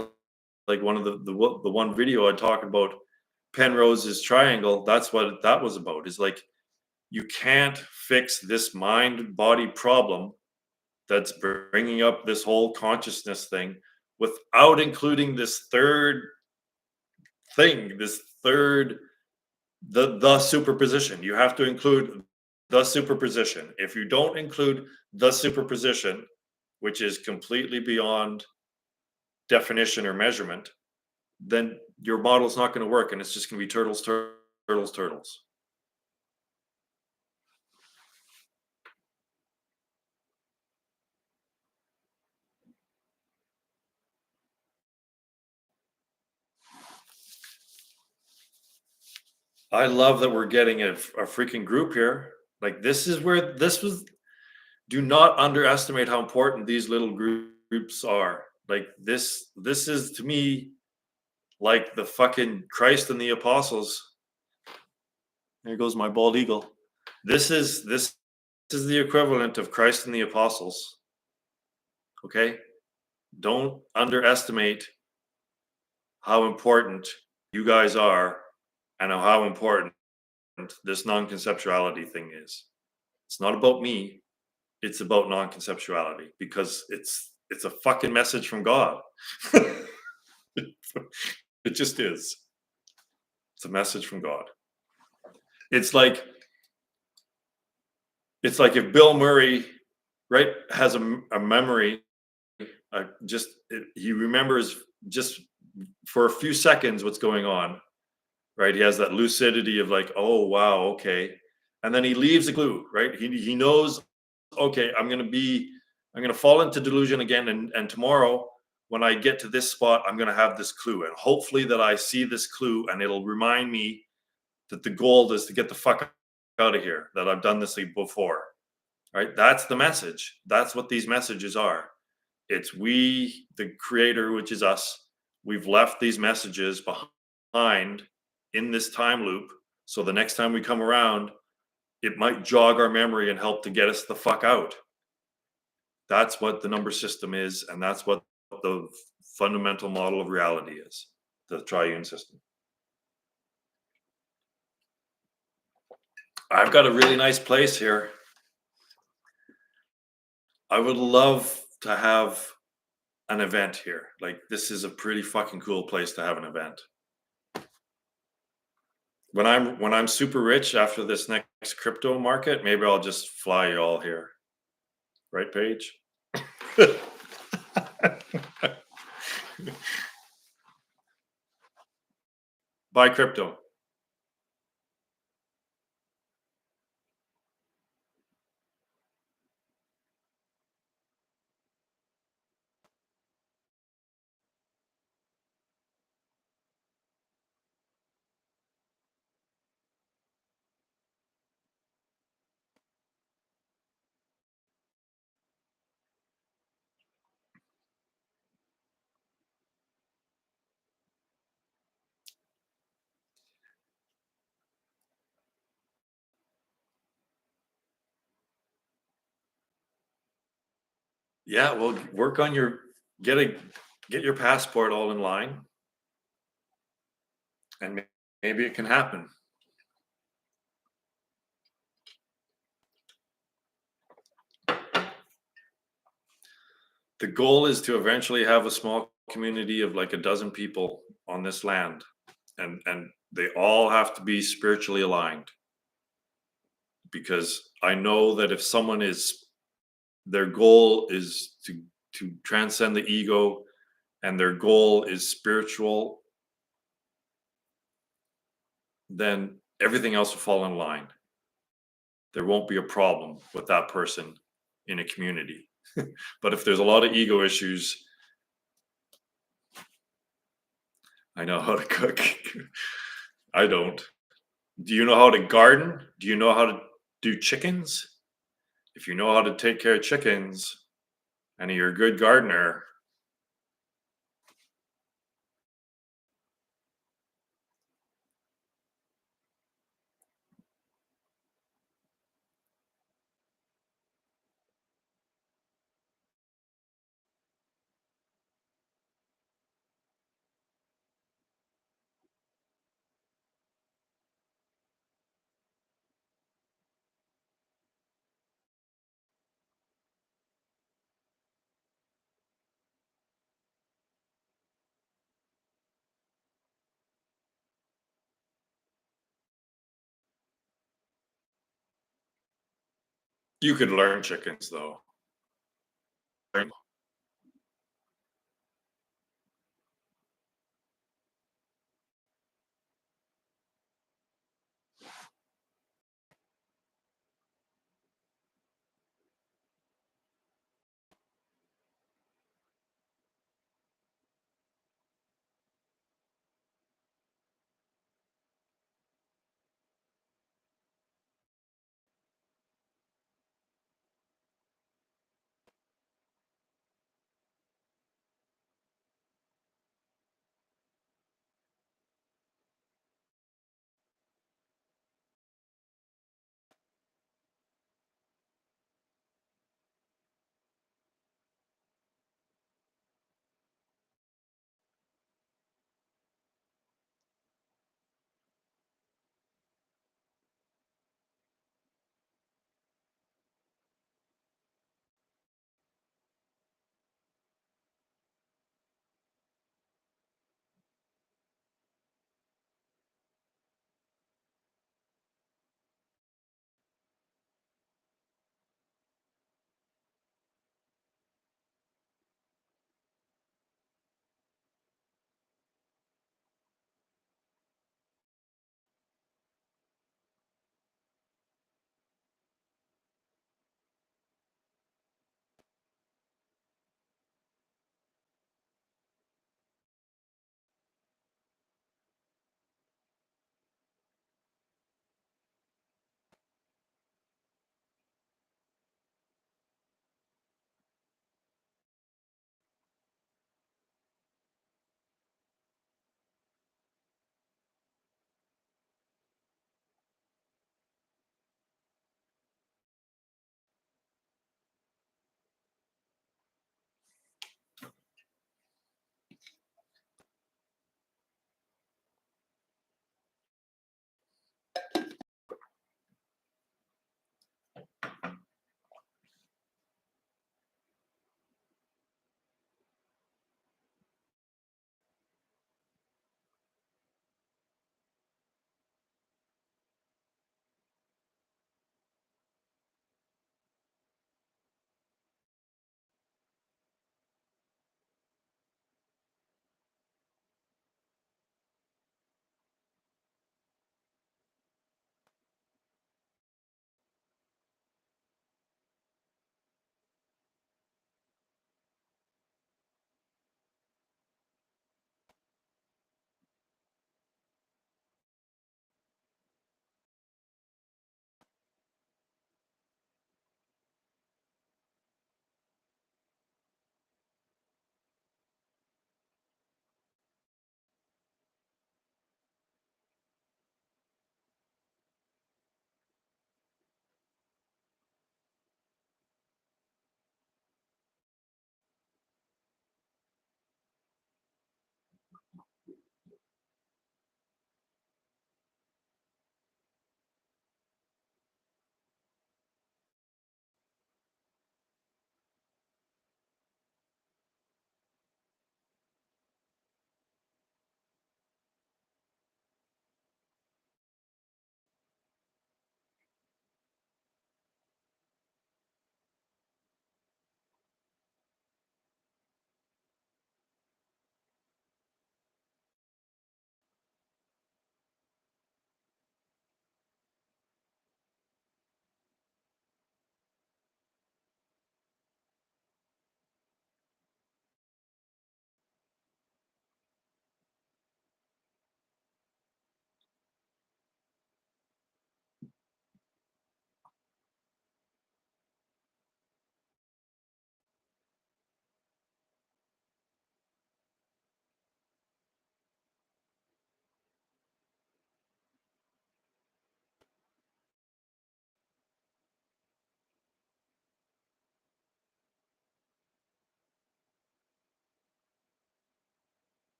like one of the one video I talked about Penrose's triangle. That's what that was about. Is like you can't fix this mind body problem that's bringing up this whole consciousness thing without including this third thing, this third the superposition. You have to include the superposition. If you don't include the superposition, which is completely beyond definition or measurement, then your model's not going to work and it's just going to be turtles, turtles, turtles. I love that we're getting a freaking group here. Like this is where this was. Do not underestimate how important these little groups are. Like this is to me like the fucking Christ and the apostles. There goes my bald eagle. This is the equivalent of Christ and the apostles. Okay? Don't underestimate how important you guys are and how important this non-conceptuality thing is. It's not about me, it's about non-conceptuality because it's a fucking message from God. It just is. It's a message from God. It's like if Bill Murray, right, has a memory, he remembers just for a few seconds what's going on, right? He has that lucidity of like, oh wow, okay, and then he leaves a clue, right? He knows, okay, I'm gonna fall into delusion again, and tomorrow when I get to this spot, I'm gonna have this clue, and hopefully that I see this clue, and it'll remind me that the goal is to get the fuck out of here. That I've done this before, right? That's the message. That's what these messages are. It's we, the creator, which is us. We've left these messages behind in this time loop. So the next time we come around, it might jog our memory and help to get us the fuck out. That's what the number system is. And that's what the fundamental model of reality is, the triune system. I've got a really nice place here. I would love to have an event here. Like this is a pretty fucking cool place to have an event. When I'm super rich after this next crypto market, maybe I'll just fly you all here. Right, Paige? Buy crypto. Yeah, well, work on get your passport all in line, and maybe it can happen. The goal is to eventually have a small community of like a dozen people on this land, and they all have to be spiritually aligned. Because I know that if someone is, their goal is to transcend the ego, and their goal is spiritual, then everything else will fall in line. There won't be a problem with that person in a community. But if there's a lot of ego issues, I know how to cook. I don't. Do you know how to garden? Do you know how to do chickens? If you know how to take care of chickens and you're a good gardener, you could learn chickens though.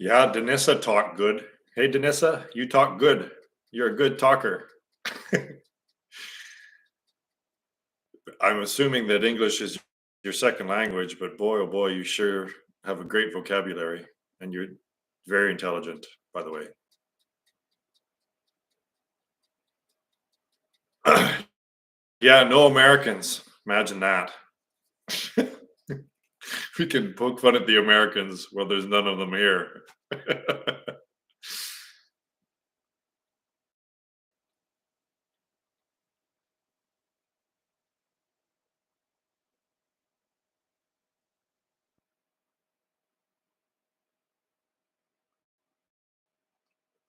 Yeah, Danissa talked good. Hey, Danissa, you talk good. You're a good talker. I'm assuming that English is your second language, but boy, oh boy, you sure have a great vocabulary, and you're very intelligent, by the way. Yeah, no Americans. Imagine that. We can poke fun at the Americans. Well, there's none of them here.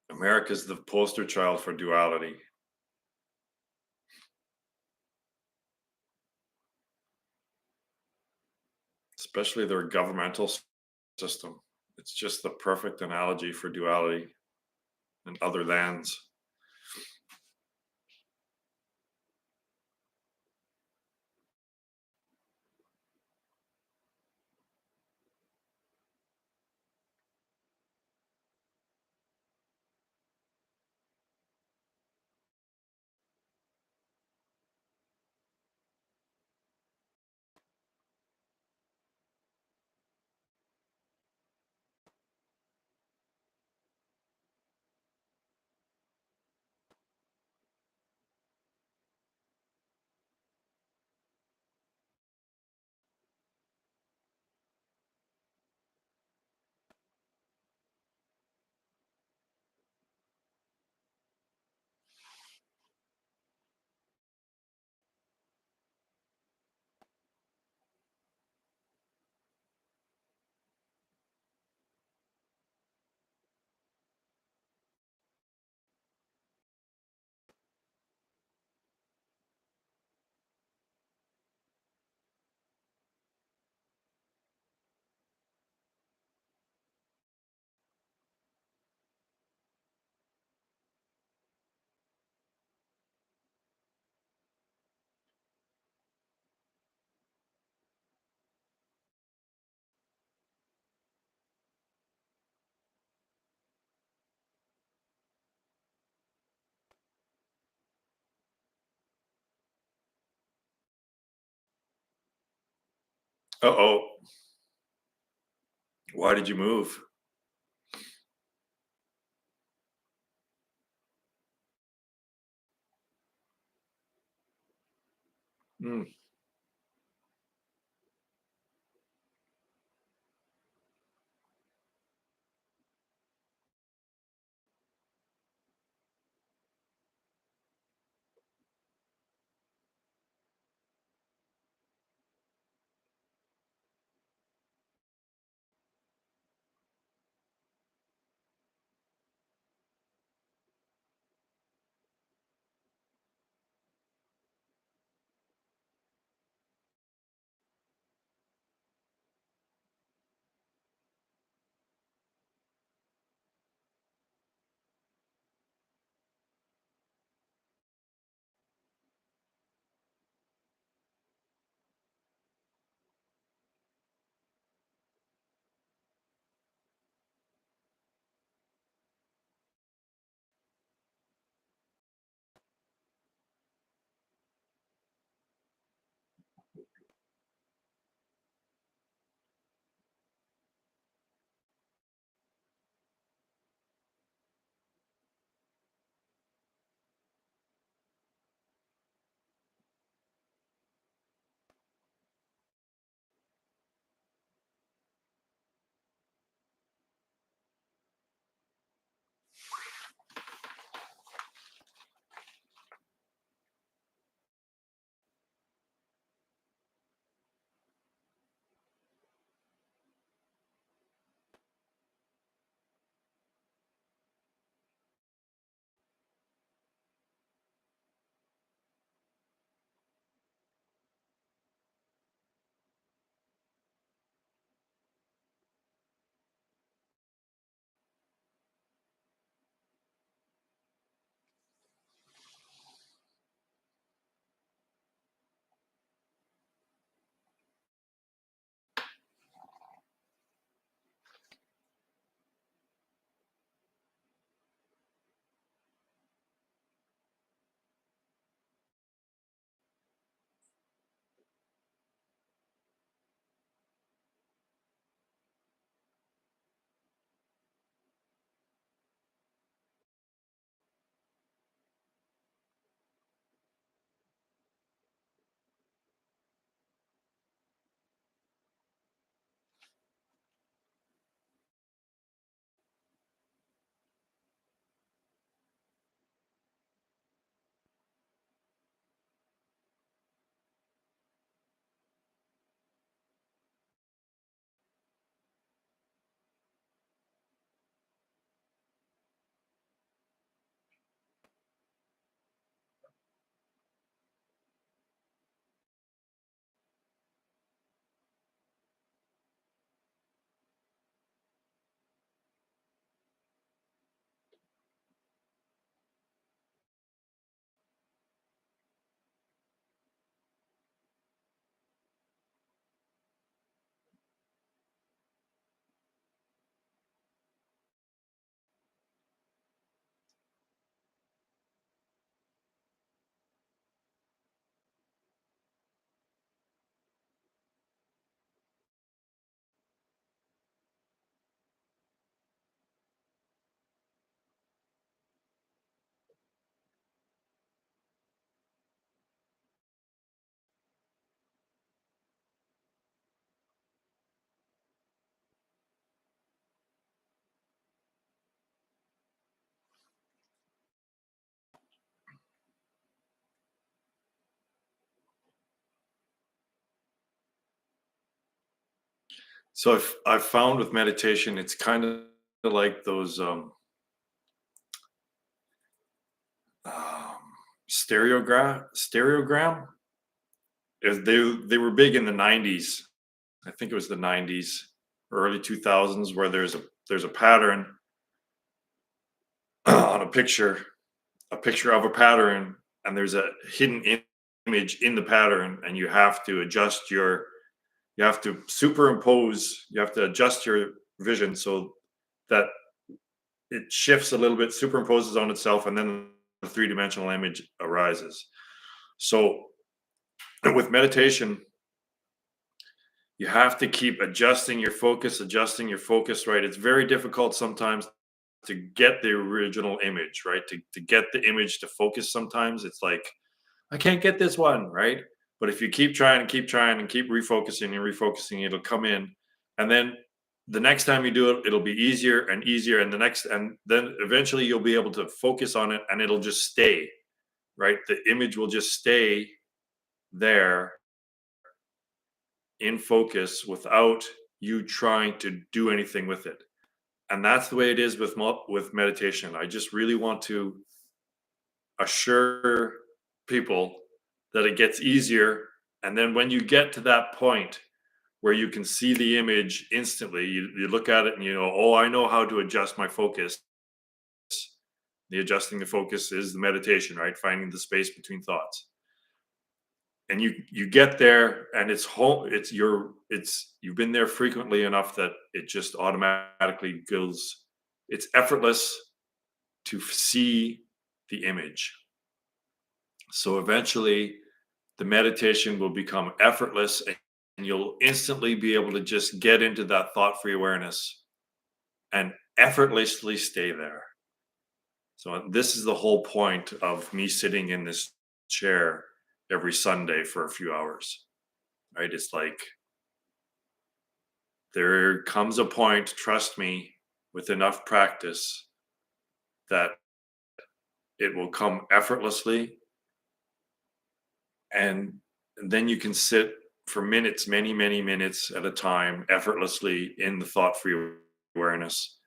America's the poster child for duality, especially their governmental system. It's just the perfect analogy for duality and other thans. Uh oh. Why did you move? Mm. So I've found with meditation, it's kind of like those um, stereogram. They were big in the '90s. I think it was the '90s, early 2000s, where there's a pattern on a picture of a pattern, and there's a hidden image in the pattern, and you have to superimpose, you have to adjust your vision so that it shifts a little bit, superimposes on itself, and then the three-dimensional image arises. So with meditation, you have to keep adjusting your focus, right? It's very difficult sometimes to get the original image, right? To get the image to focus sometimes. It's like, I can't get this one, right? But if you keep trying and keep trying and keep refocusing and refocusing, it'll come in. And then the next time you do it, it'll be easier and easier. And then eventually you'll be able to focus on it and it'll just stay, right? The image will just stay there in focus without you trying to do anything with it. And that's the way it is with meditation. I just really want to assure people that it gets easier. And then when you get to that point where you can see the image instantly, you look at it and you know, oh, I know how to adjust my focus. The adjusting the focus is the meditation, right? Finding the space between thoughts. And you get there and you've been there frequently enough that it just automatically goes, it's effortless to see the image. So eventually the meditation will become effortless and you'll instantly be able to just get into that thought-free awareness and effortlessly stay there. So this is the whole point of me sitting in this chair every Sunday for a few hours, right? It's like there comes a point, trust me, with enough practice that it will come effortlessly, and then you can sit for minutes, many minutes at a time, effortlessly in the thought-free awareness.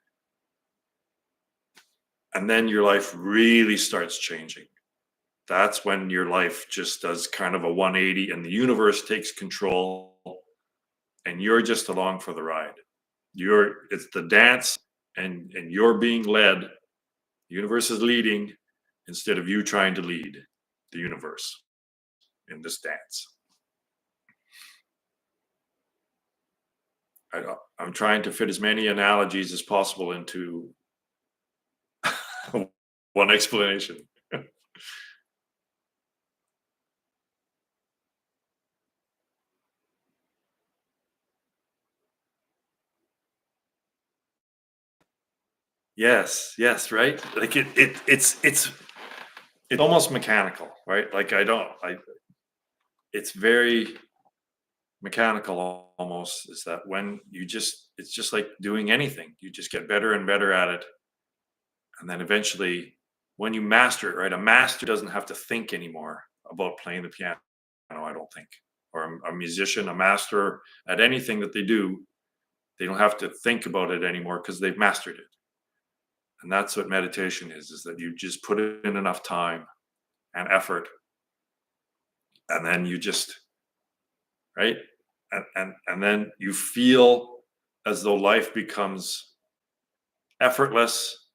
And then your life really starts changing. That's when your life just does kind of a 180 and the universe takes control and you're just along for the ride. It's the dance, and you're being led. The universe is leading instead of you trying to lead the universe in this dance. I'm trying to fit as many analogies as possible into one explanation. Yes, right. Like it's almost mechanical, right? Like it's very mechanical almost. Is that when it's just like doing anything. You just get better and better at it, and then eventually, when you master it, right? A master doesn't have to think anymore about playing the piano. I don't think, or a musician, a master at anything that they do, they don't have to think about it anymore because they've mastered it. And that's what meditation is that you just put in enough time and effort, and then you just, right, and then you feel as though life becomes effortless,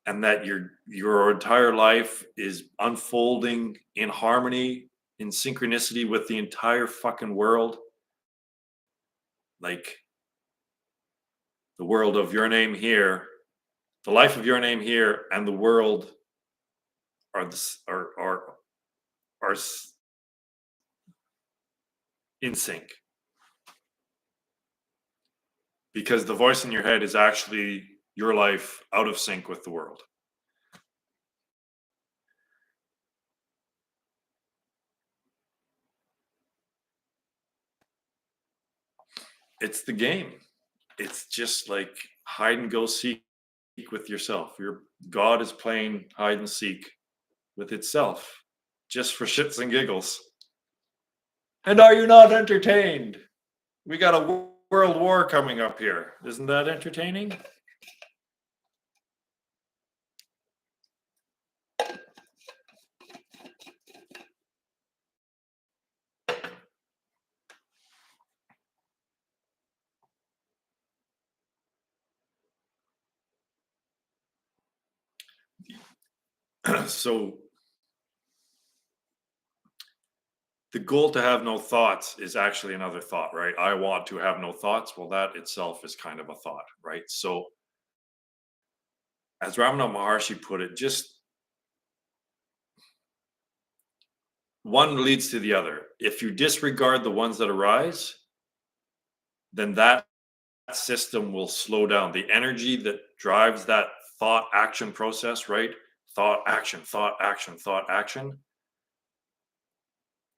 and that your entire life is unfolding in harmony, in synchronicity with the entire fucking world. Like the world of your name here, the life of your name here, and the world are are in sync, because the voice in your head is actually your life out of sync with the world. It's the game. It's just like hide and go seek with yourself. Your God is playing hide and seek with itself just for shits and giggles. And are you not entertained? We got a World War coming up here. Isn't that entertaining? So the goal to have no thoughts is actually another thought, right? I want to have no thoughts. Well, that itself is kind of a thought, right? So, as Ramana Maharshi put it, just one leads to the other. If you disregard the ones that arise, then that system will slow down. The energy that drives that thought action process, right? Thought, action, thought, action, thought, action.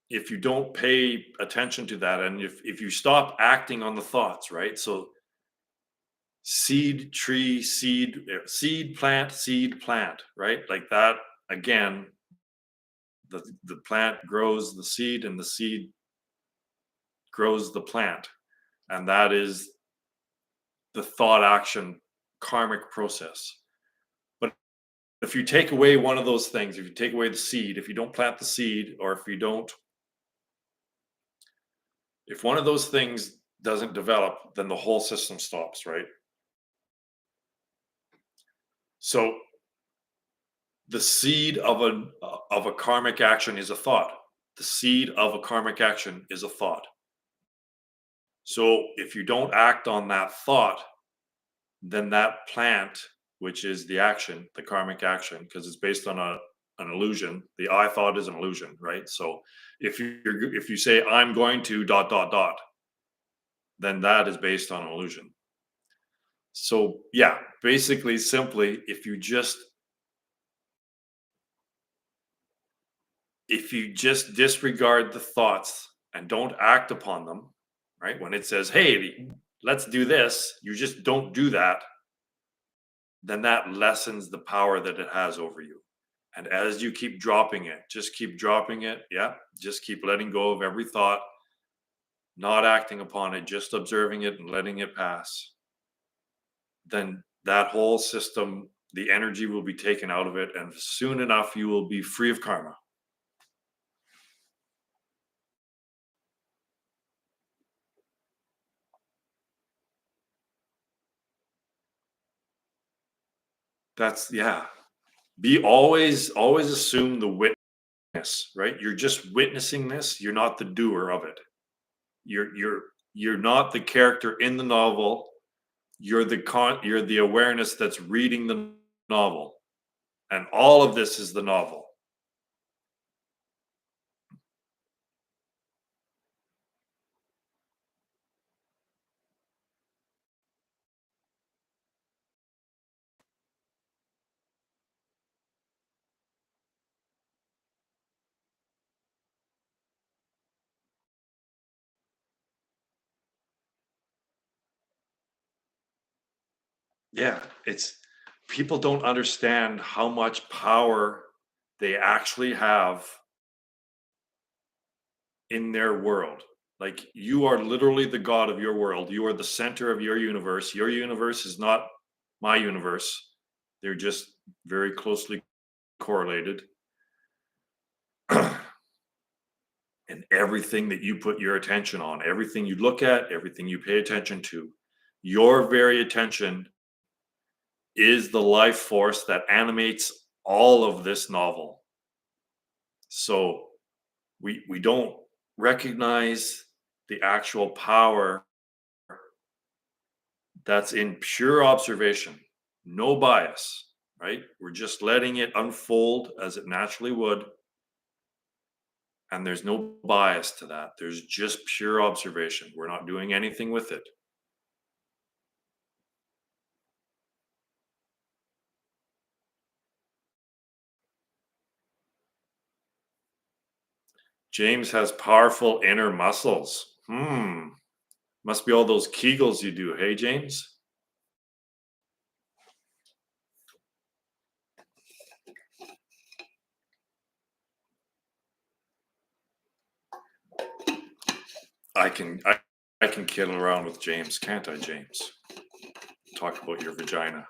If you don't pay attention to that, and if you stop acting on the thoughts, right? So seed, tree, seed, plant, right? Like that again, the plant grows the seed and the seed grows the plant. And that is the thought action karmic process. But if you take away one of those things, if you take away the seed, if you don't plant the seed, or if one of those things doesn't develop, then the whole system stops, right? So the seed of a karmic action is a thought. The seed of a karmic action is a thought. So if you don't act on that thought, then that plant, which is the action, the karmic action, because it's based on an illusion. The I thought is an illusion, right? So if you say I'm going to dot dot dot, then that is based on an illusion. So yeah, basically, simply, if you just disregard the thoughts and don't act upon them, right? When it says, "Hey, let's do this," you just don't do that, then that lessens the power that it has over you. And as you keep dropping it, just keep dropping it. Yeah, just keep letting go of every thought, not acting upon it, just observing it and letting it pass. Then that whole system, the energy will be taken out of it, and soon enough, you will be free of karma. That's, yeah. Be always assume the witness, right? You're just witnessing this. You're not the doer of it. You're not the character in the novel. You're the awareness that's reading the novel, and all of this is the novel. Yeah, it's people don't understand how much power they actually have in their world. Like, you are literally the god of your world. You are the center of your universe. Your universe is not my universe. They're just very closely correlated. And everything that you put your attention on, everything you look at, everything you pay attention to, your very attention is the life force that animates all of this novel. So we don't recognize the actual power that's in pure observation, no bias, right? We're just letting it unfold as it naturally would. And there's no bias to that. There's just pure observation. We're not doing anything with it. James has powerful inner muscles. Must be all those Kegels you do. Hey, James? I I can kid around with James, can't I, James? Talk about your vagina.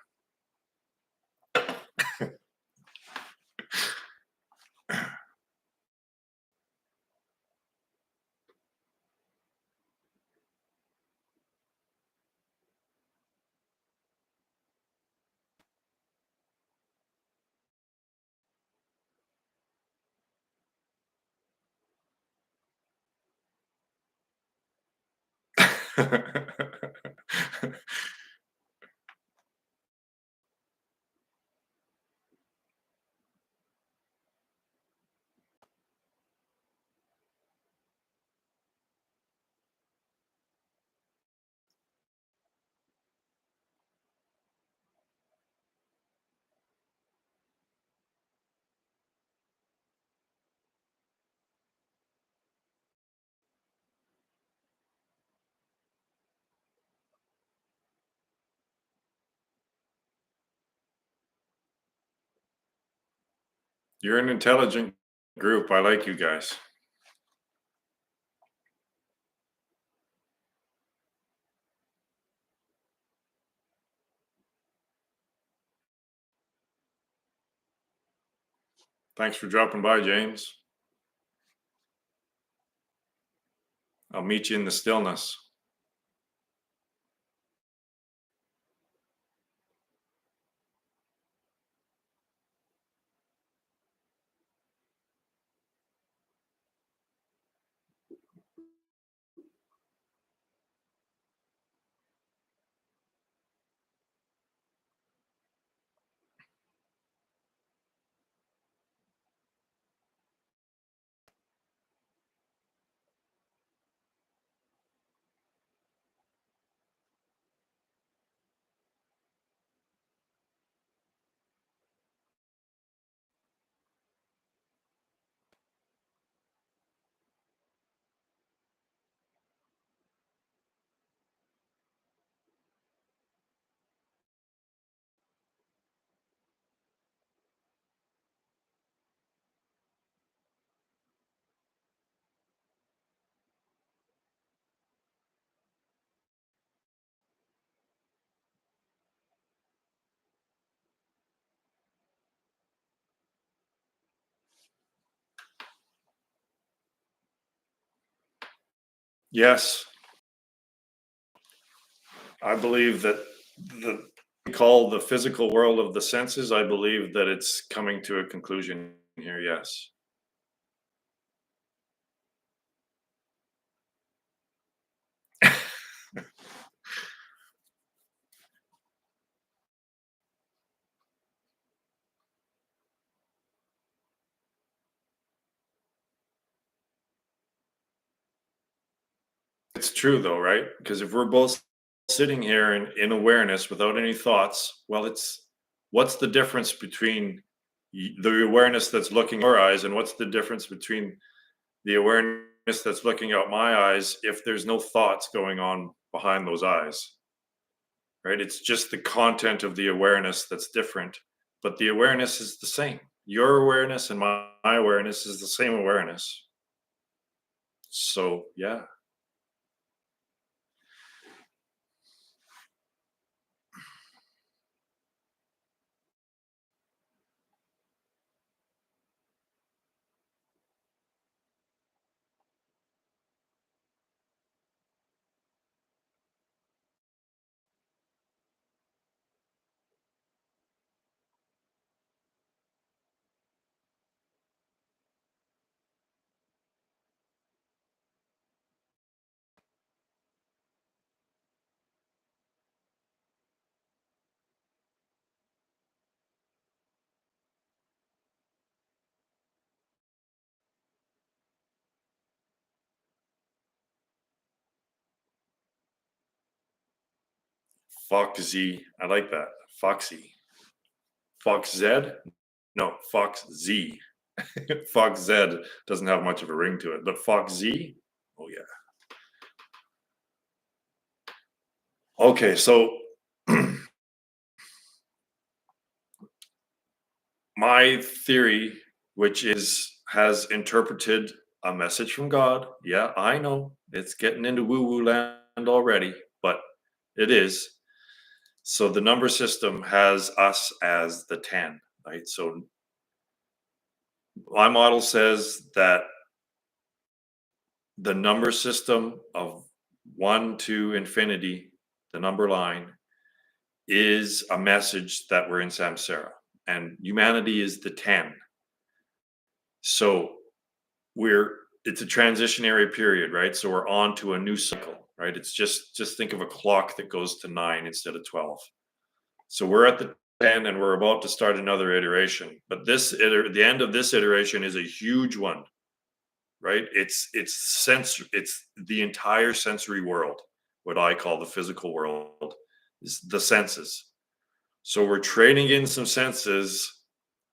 You're an intelligent group. I like you guys. Thanks for dropping by, James. I'll meet you in the stillness. Yes, I believe that the we call the physical world of the senses, I believe that it's coming to a conclusion here, yes. It's true though, right? Because if we're both sitting here in awareness without any thoughts, well, it's what's the difference between the awareness that's looking at your eyes and what's the difference between the awareness that's looking out my eyes if there's no thoughts going on behind those eyes, right? It's just the content of the awareness that's different, but the awareness is the same. Your awareness and my awareness is the same awareness. So, yeah. Foxy. I like that. Foxy. Fox Z? No, Fox Z. Fox Z doesn't have much of a ring to it, but Fox Z? Oh, yeah. Okay, so my theory, which is has interpreted a message from God. Yeah, I know it's getting into woo-woo land already, but it is. So the number system has us as the 10, right? So my model says that the number system of 1 to infinity, the number line, is a message that we're in samsara, and humanity is the 10. So we're it's a transitionary period, right? So we're on to a new cycle, right? It's just think of a clock that goes to 9 instead of 12. So we're at the 10 and we're about to start another iteration. But the end of this iteration is a huge one, right? It's the entire sensory world, what I call the physical world, is the senses. So we're trading in some senses,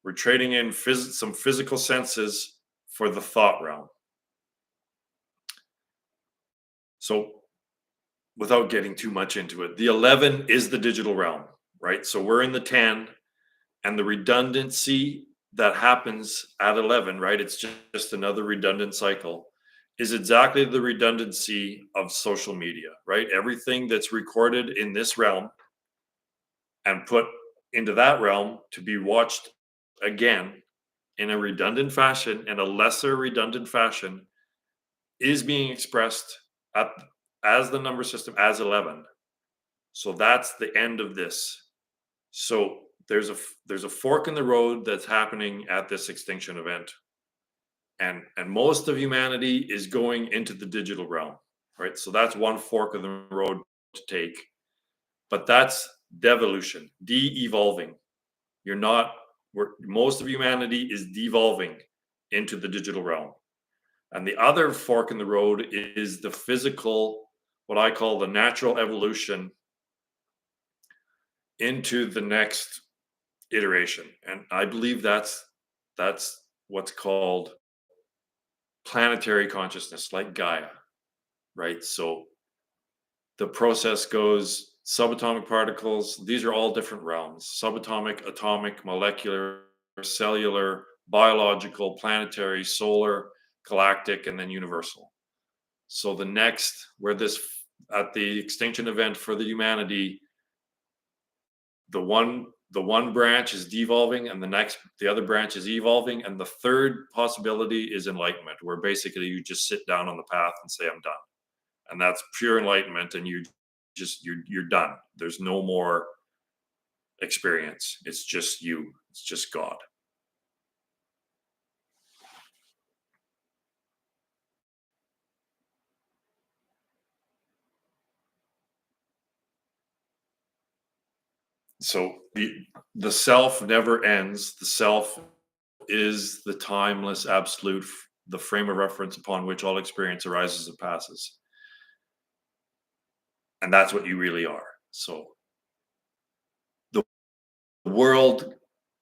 we're trading in some physical senses for the thought realm. So without getting too much into it, the 11 is the digital realm, right? So we're in the 10, and the redundancy that happens at 11, right? It's just another redundant cycle, is exactly the redundancy of social media, right? Everything that's recorded in this realm and put into that realm to be watched again in a redundant fashion and a lesser redundant fashion is being expressed at, as the number system as 11. So that's the end of this. So there's a fork in the road that's happening at this extinction event, and most of humanity is going into the digital realm, right? So that's one fork of the road to take, but that's devolution, de-evolving. You're not Most of humanity is devolving into the digital realm, and the other fork in the road is the physical, what I call the natural evolution into the next iteration. And I believe that's what's called planetary consciousness, like Gaia, right? So the process goes subatomic particles, these are all different realms: subatomic, atomic, molecular, cellular, biological, planetary, solar, galactic, and then universal. So the next, where this, at the extinction event for the humanity, the one branch is devolving, and the other branch is evolving, and the third possibility is enlightenment, where basically you just sit down on the path and say, I'm done. And that's pure enlightenment, and you're done. There's no more experience. It's just you. It's just God. So the self never ends. The self is the timeless absolute, the frame of reference upon which all experience arises and passes. And that's what you really are. So the world,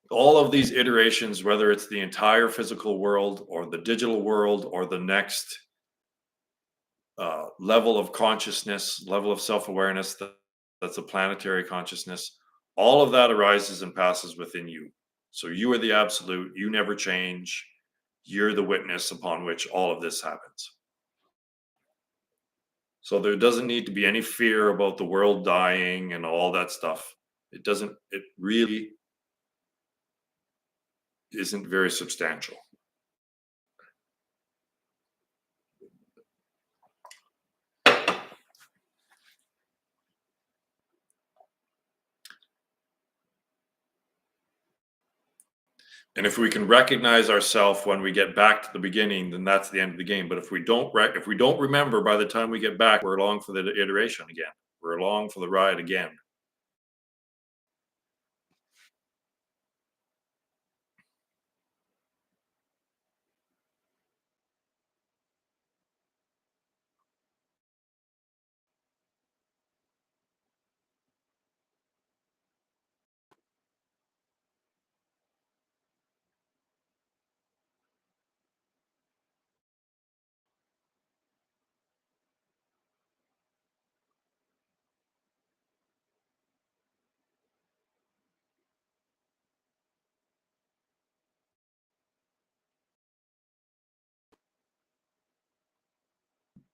all of these iterations, whether it's the entire physical world or the digital world or the next level of consciousness, level of self-awareness, that's a planetary consciousness, all of that arises and passes within you. So you are the absolute, you never change, you're the witness upon which all of this happens. So there doesn't need to be any fear about the world dying and all that stuff. It really isn't very substantial. And if we can recognize ourselves when we get back to the beginning, then that's the end of the game. But if we don't remember by the time we get back, we're along for the iteration again. We're along for the ride again.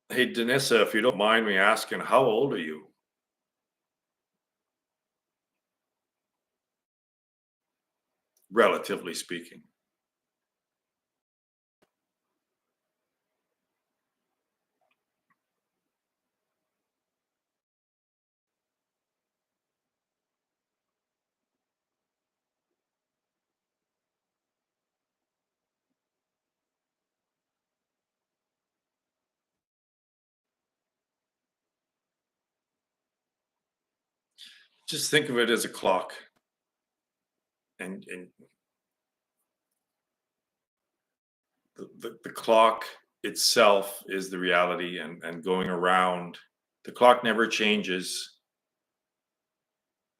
Hey, Danissa, if you don't mind me asking, how old are you? Relatively speaking. Just think of it as a clock, and the clock itself is the reality, and going around. The clock never changes,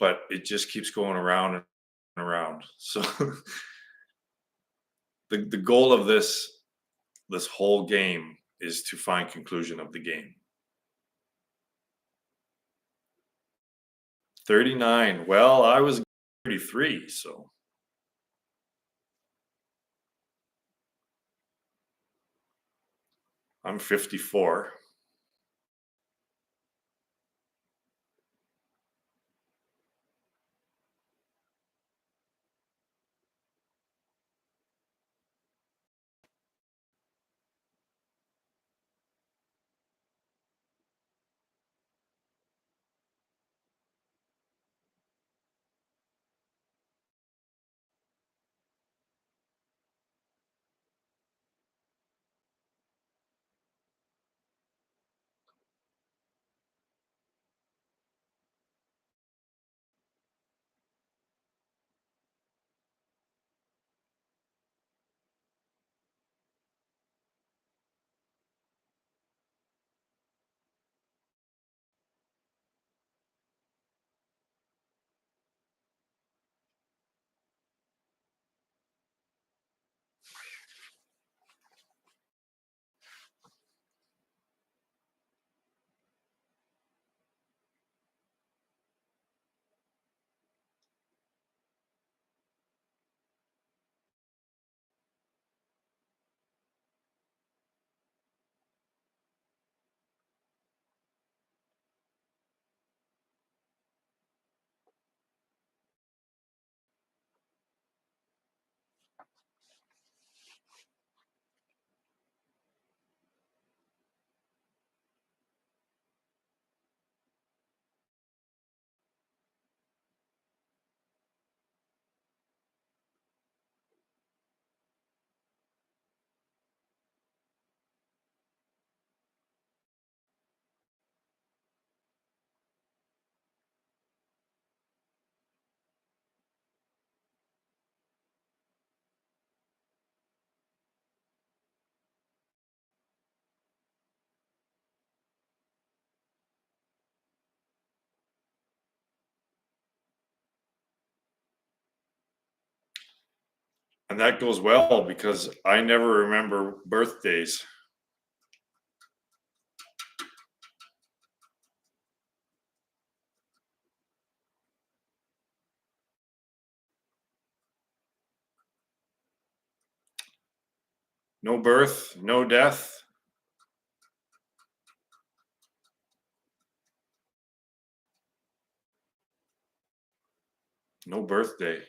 but it just keeps going around and around. So the goal of this whole game is to find conclusion of the game. 39. Well, I was 33, so I'm 54. And that goes well because I never remember birthdays. No birth, no death, no birthday.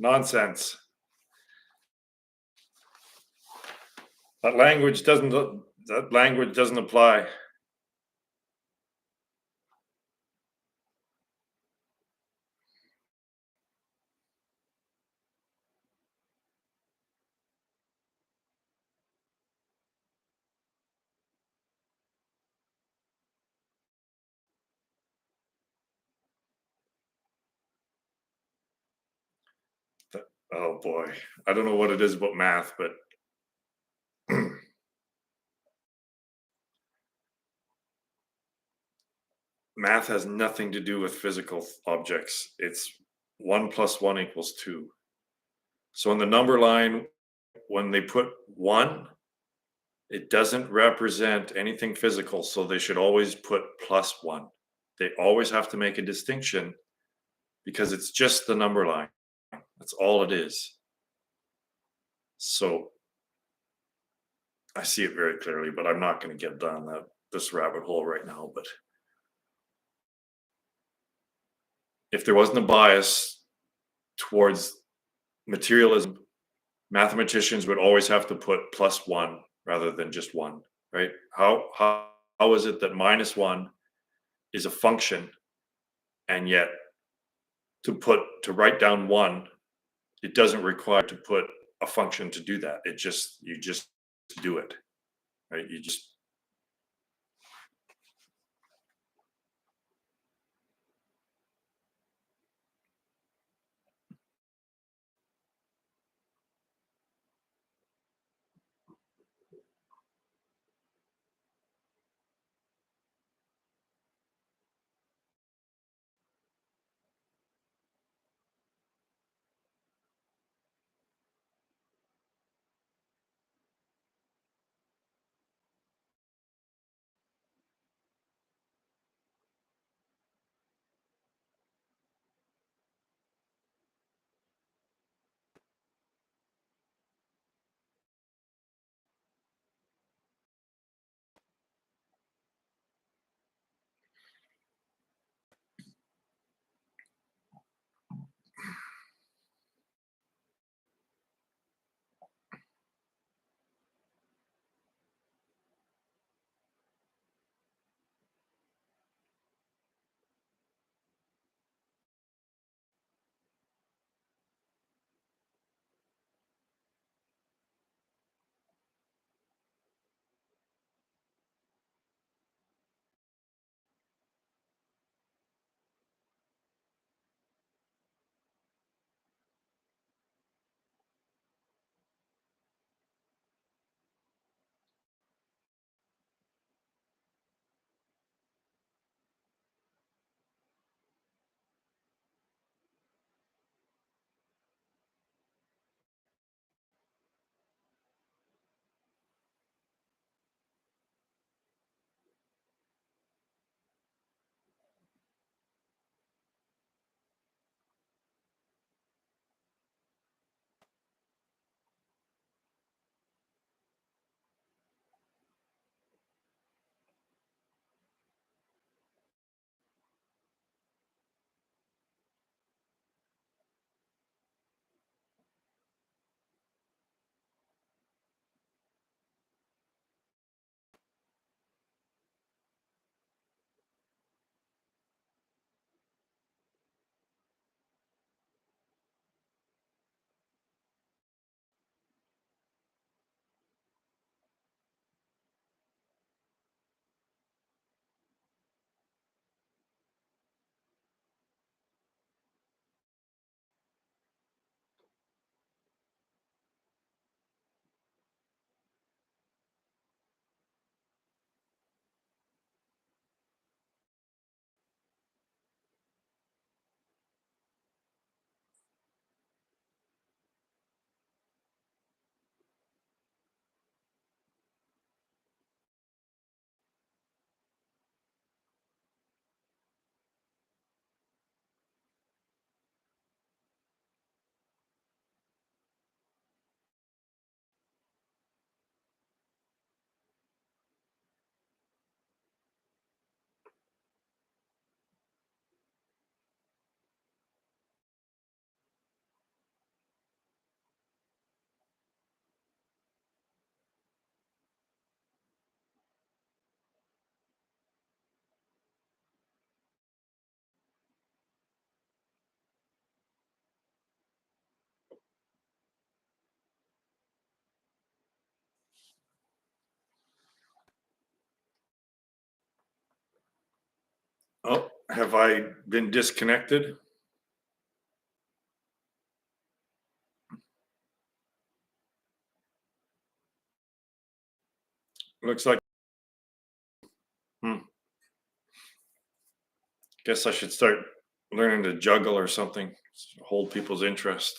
Nonsense. That language doesn't apply. Oh boy. I don't know what it is about math, but math has nothing to do with physical objects. It's 1 + 1 = 2. So in the number line, when they put 1, it doesn't represent anything physical. So they should always put +1. They always have to make a distinction because it's just the number line. That's all it is. So I see it very clearly, but I'm not going to get down this rabbit hole right now. But if there wasn't a bias towards materialism, mathematicians would always have to put +1 rather than just 1, right? How is it that -1 is a function, and yet to write down 1, it doesn't require to put a function to do that. You just do it, right? You just Have I been disconnected? Looks like, hmm, guess I should start learning to juggle or something, hold people's interest.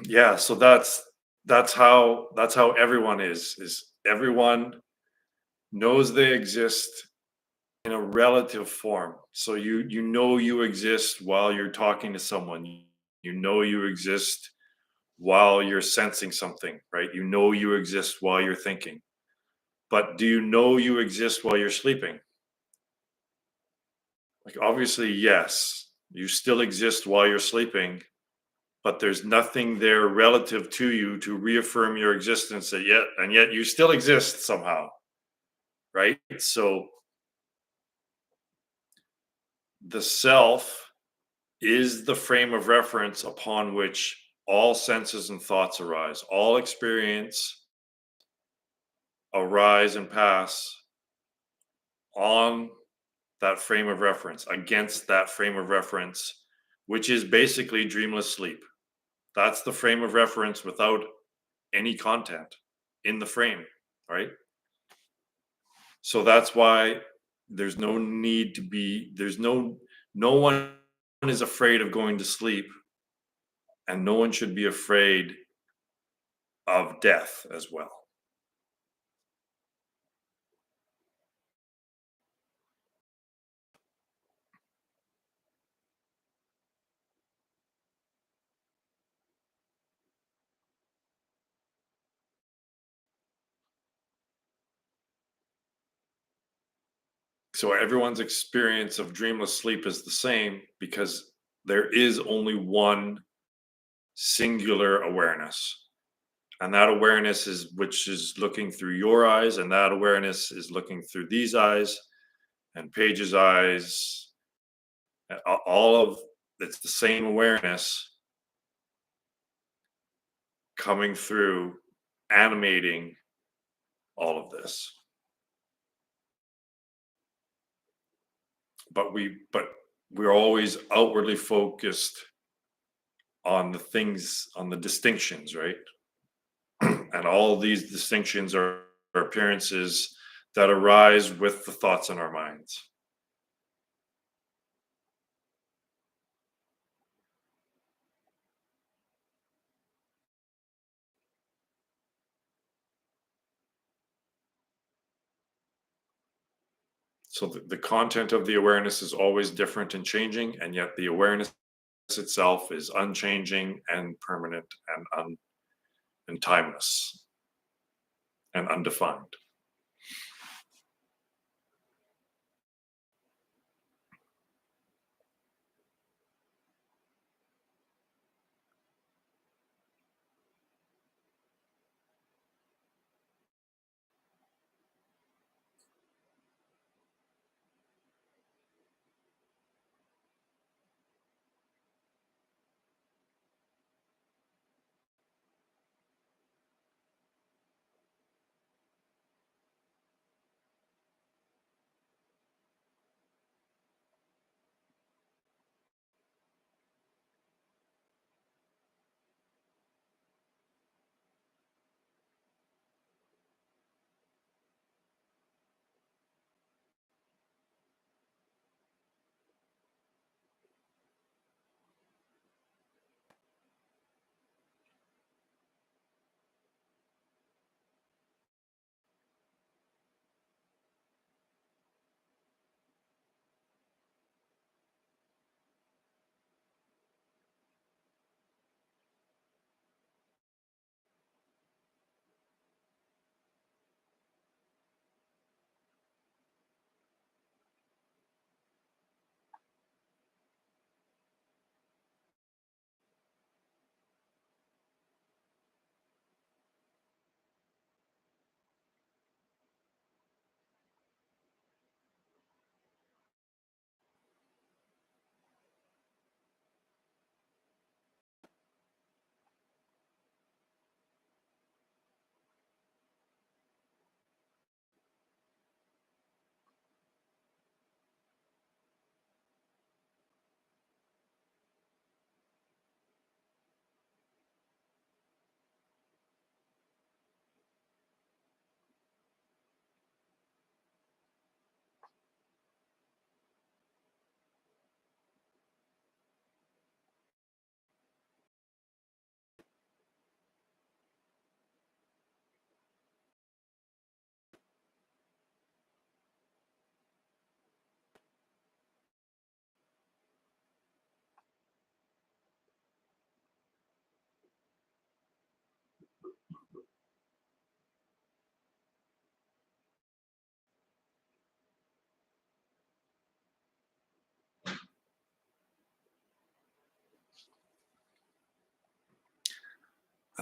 Yeah, so that's how everyone is everyone knows they exist in a relative form. So you know you exist while you're talking to someone. You know you exist while you're sensing something, right? You know you exist while you're thinking. But do you know you exist while you're sleeping? Like, obviously, yes. You still exist while you're sleeping, but there's nothing there relative to you to reaffirm your existence, that yet and yet you still exist somehow, right? So the self is the frame of reference upon which all senses and thoughts arise. All experience arise and pass on that frame of reference, against that frame of reference, which is basically dreamless sleep. That's the frame of reference without any content in the frame, right? So that's why there's no need to be, no one is afraid of going to sleep, and no one should be afraid of death as well. So everyone's experience of dreamless sleep is the same, because there is only one singular awareness. And that awareness is which is looking through your eyes, and that awareness is looking through these eyes and Paige's eyes. All of it's the same awareness coming through, animating all of this. But we're always outwardly focused on the things, on the distinctions, right? And all of these distinctions are appearances that arise with the thoughts in our minds. So the content of the awareness is always different and changing, and yet the awareness itself is unchanging and permanent and timeless and undefined.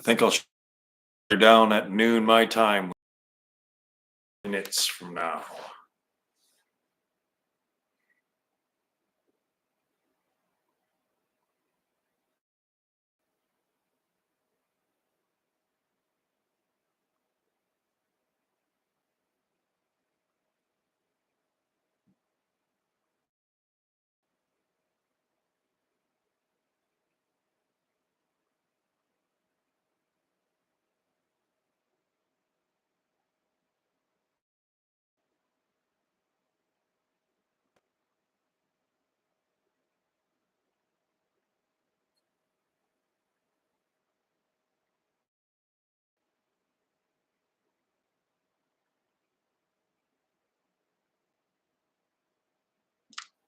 I think I'll shut her down at noon my time, minutes from now.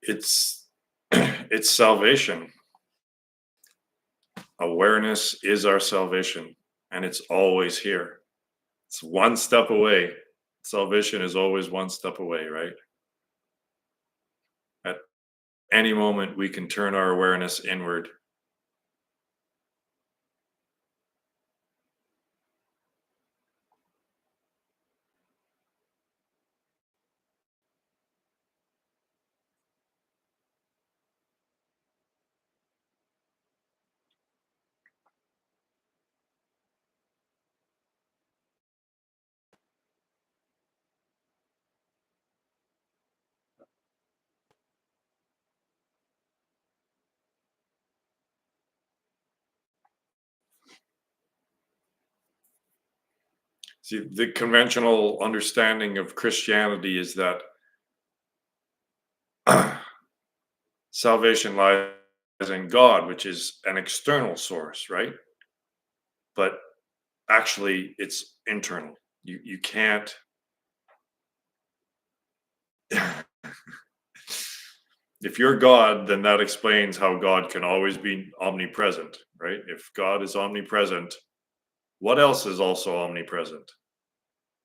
It's it's salvation. Awareness is our salvation, and it's always here. It's one step away. Salvation is always one step away, right? At any moment, we can turn our awareness inward. See, the conventional understanding of Christianity is that salvation lies in God, which is an external source, right? But actually, it's internal. You can't. If you're God, then that explains how God can always be omnipresent, right? If God is omnipresent, what else is also omnipresent?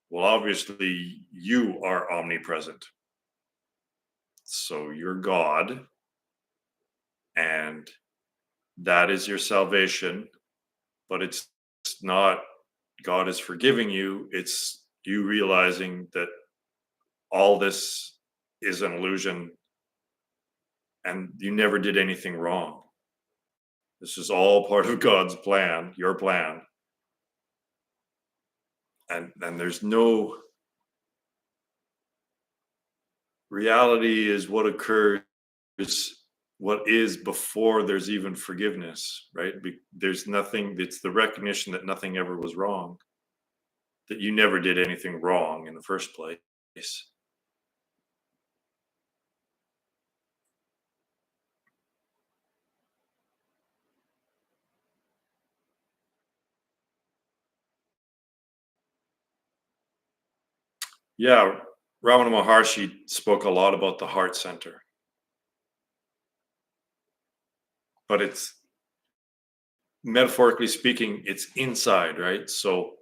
Well, obviously, you are omnipresent. So you're God, and that is your salvation, but it's not God is forgiving you, it's you realizing that all this is an illusion and you never did anything wrong. This is all part of God's plan, your plan. And there's no reality is what occurs, what is before there's even forgiveness, right? There's nothing, it's the recognition that nothing ever was wrong, that you never did anything wrong in the first place. Yeah, Ramana Maharshi spoke a lot about the heart center, but it's metaphorically speaking, it's inside, right? So,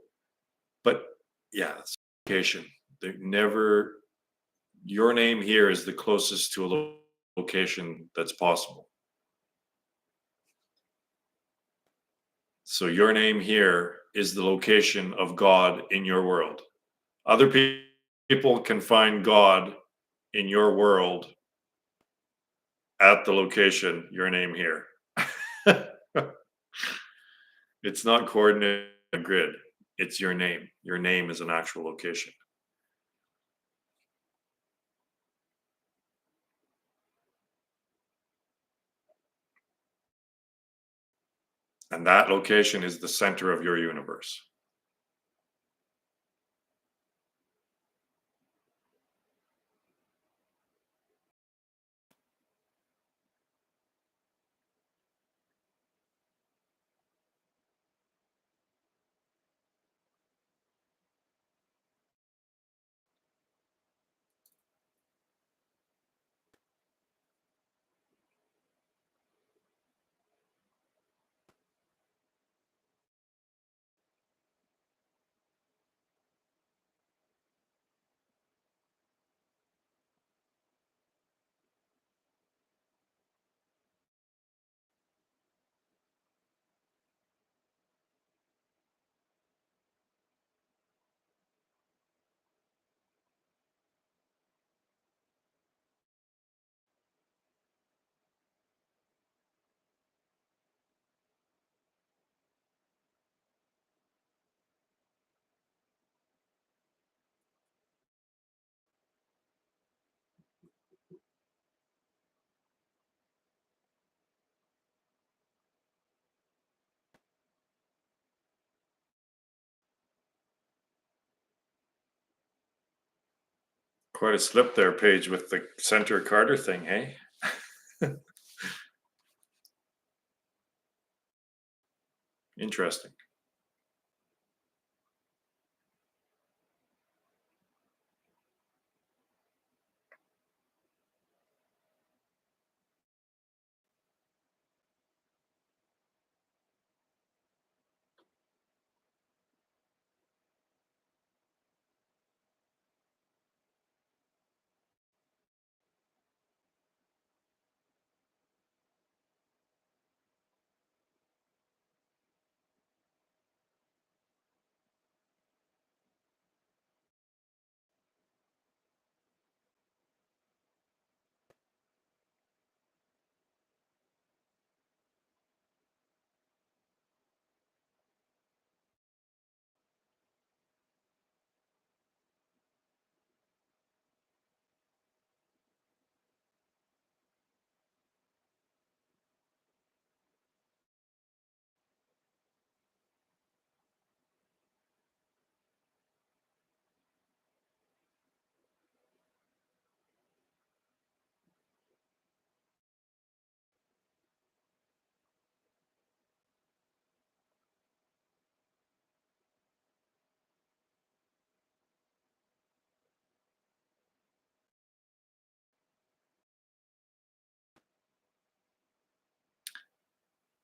but yeah, it's location. They never, your name here is the closest to a location that's possible. So your name here is the location of God in your world. Other people can find God in your world at the location, your name here. It's not coordinated grid. It's your name. Your name is an actual location. And that location is the center of your universe. Quite a slip there, Paige, with the center Carter thing, hey? Interesting.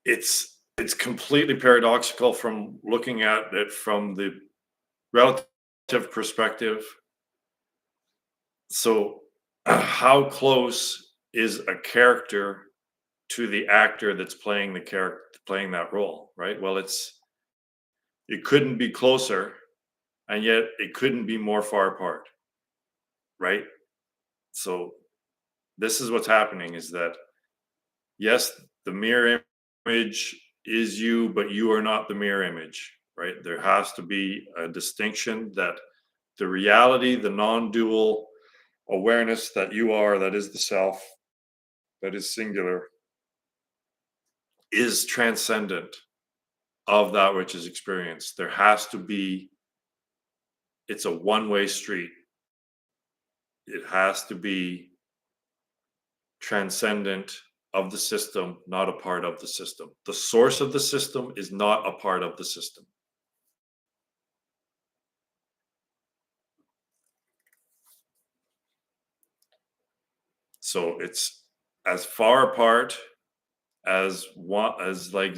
It's completely paradoxical from looking at it from the relative perspective. So, how close is a character to the actor that's playing the character playing that role, right? Well, it couldn't be closer, and yet it couldn't be more far apart, right? So this is what's happening is that yes, the mirror image is you, but you are not the mirror image, right? There has to be a distinction that the reality, the non-dual awareness that you are, that is the self, that is singular, is transcendent of that which is experienced. There has to be, it's a one-way street. It has to be transcendent of the system, not a part of the system. The source of the system is not a part of the system. So it's as far apart as one, as like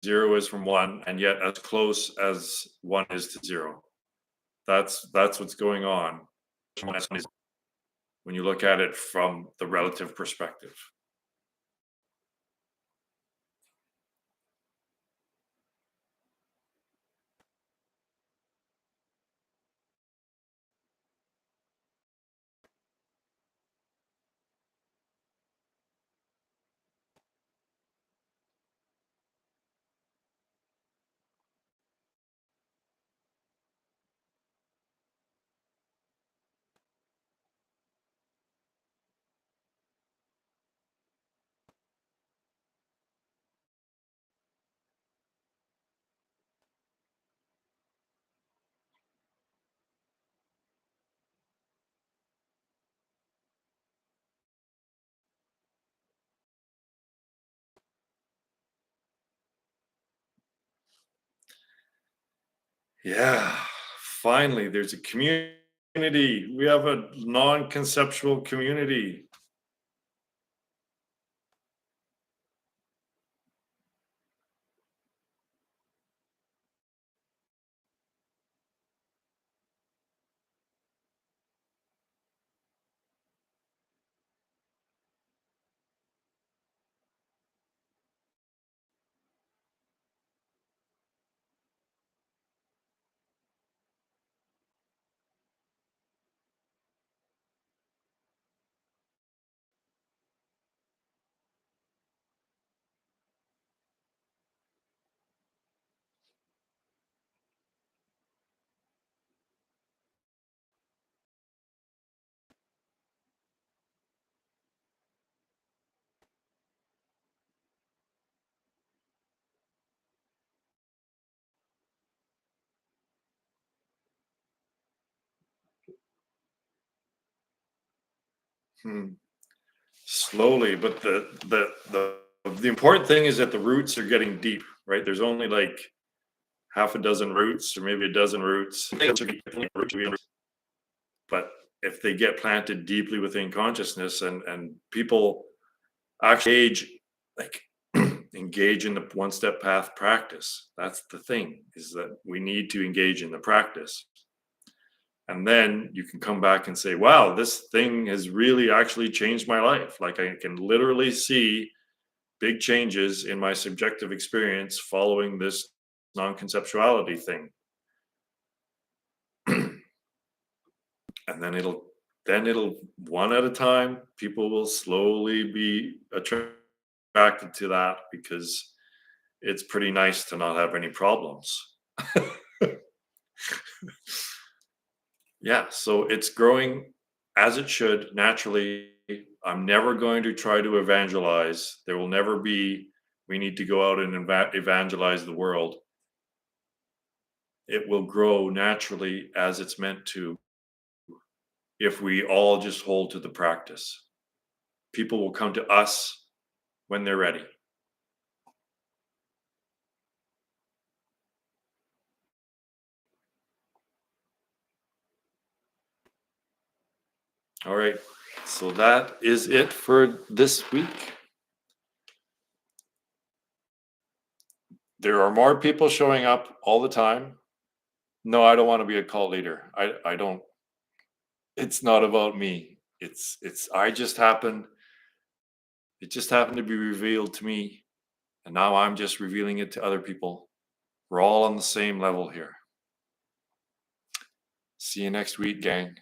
zero is from one, and yet as close as one is to zero. That's what's going on when you look at it from the relative perspective. Yeah, finally, there's a community. We have a non-conceptual community. Hmm. Slowly, but the important thing is that the roots are getting deep, right? There's only like half a dozen roots or maybe a dozen roots. But if they get planted deeply within consciousness and people actually like engage in the one step path practice, that's the thing, is that we need to engage in the practice. And then you can come back and say, wow, this thing has really actually changed my life. Like I can literally see big changes in my subjective experience following this non-conceptuality thing. And then it'll one at a time, people will slowly be attracted to that because it's pretty nice to not have any problems. Yeah, so it's growing as it should naturally. I'm never going to try to evangelize. There will never be, we need to go out and evangelize the world. It will grow naturally as it's meant to if we all just hold to the practice. People will come to us when they're ready. All right. So that is it for this week. There are more people showing up all the time. No, I don't want to be a cult leader. I don't, it's not about me. It's I just happened, it just happened to be revealed to me, and now I'm just revealing it to other people. We're all on the same level here. See you next week, gang.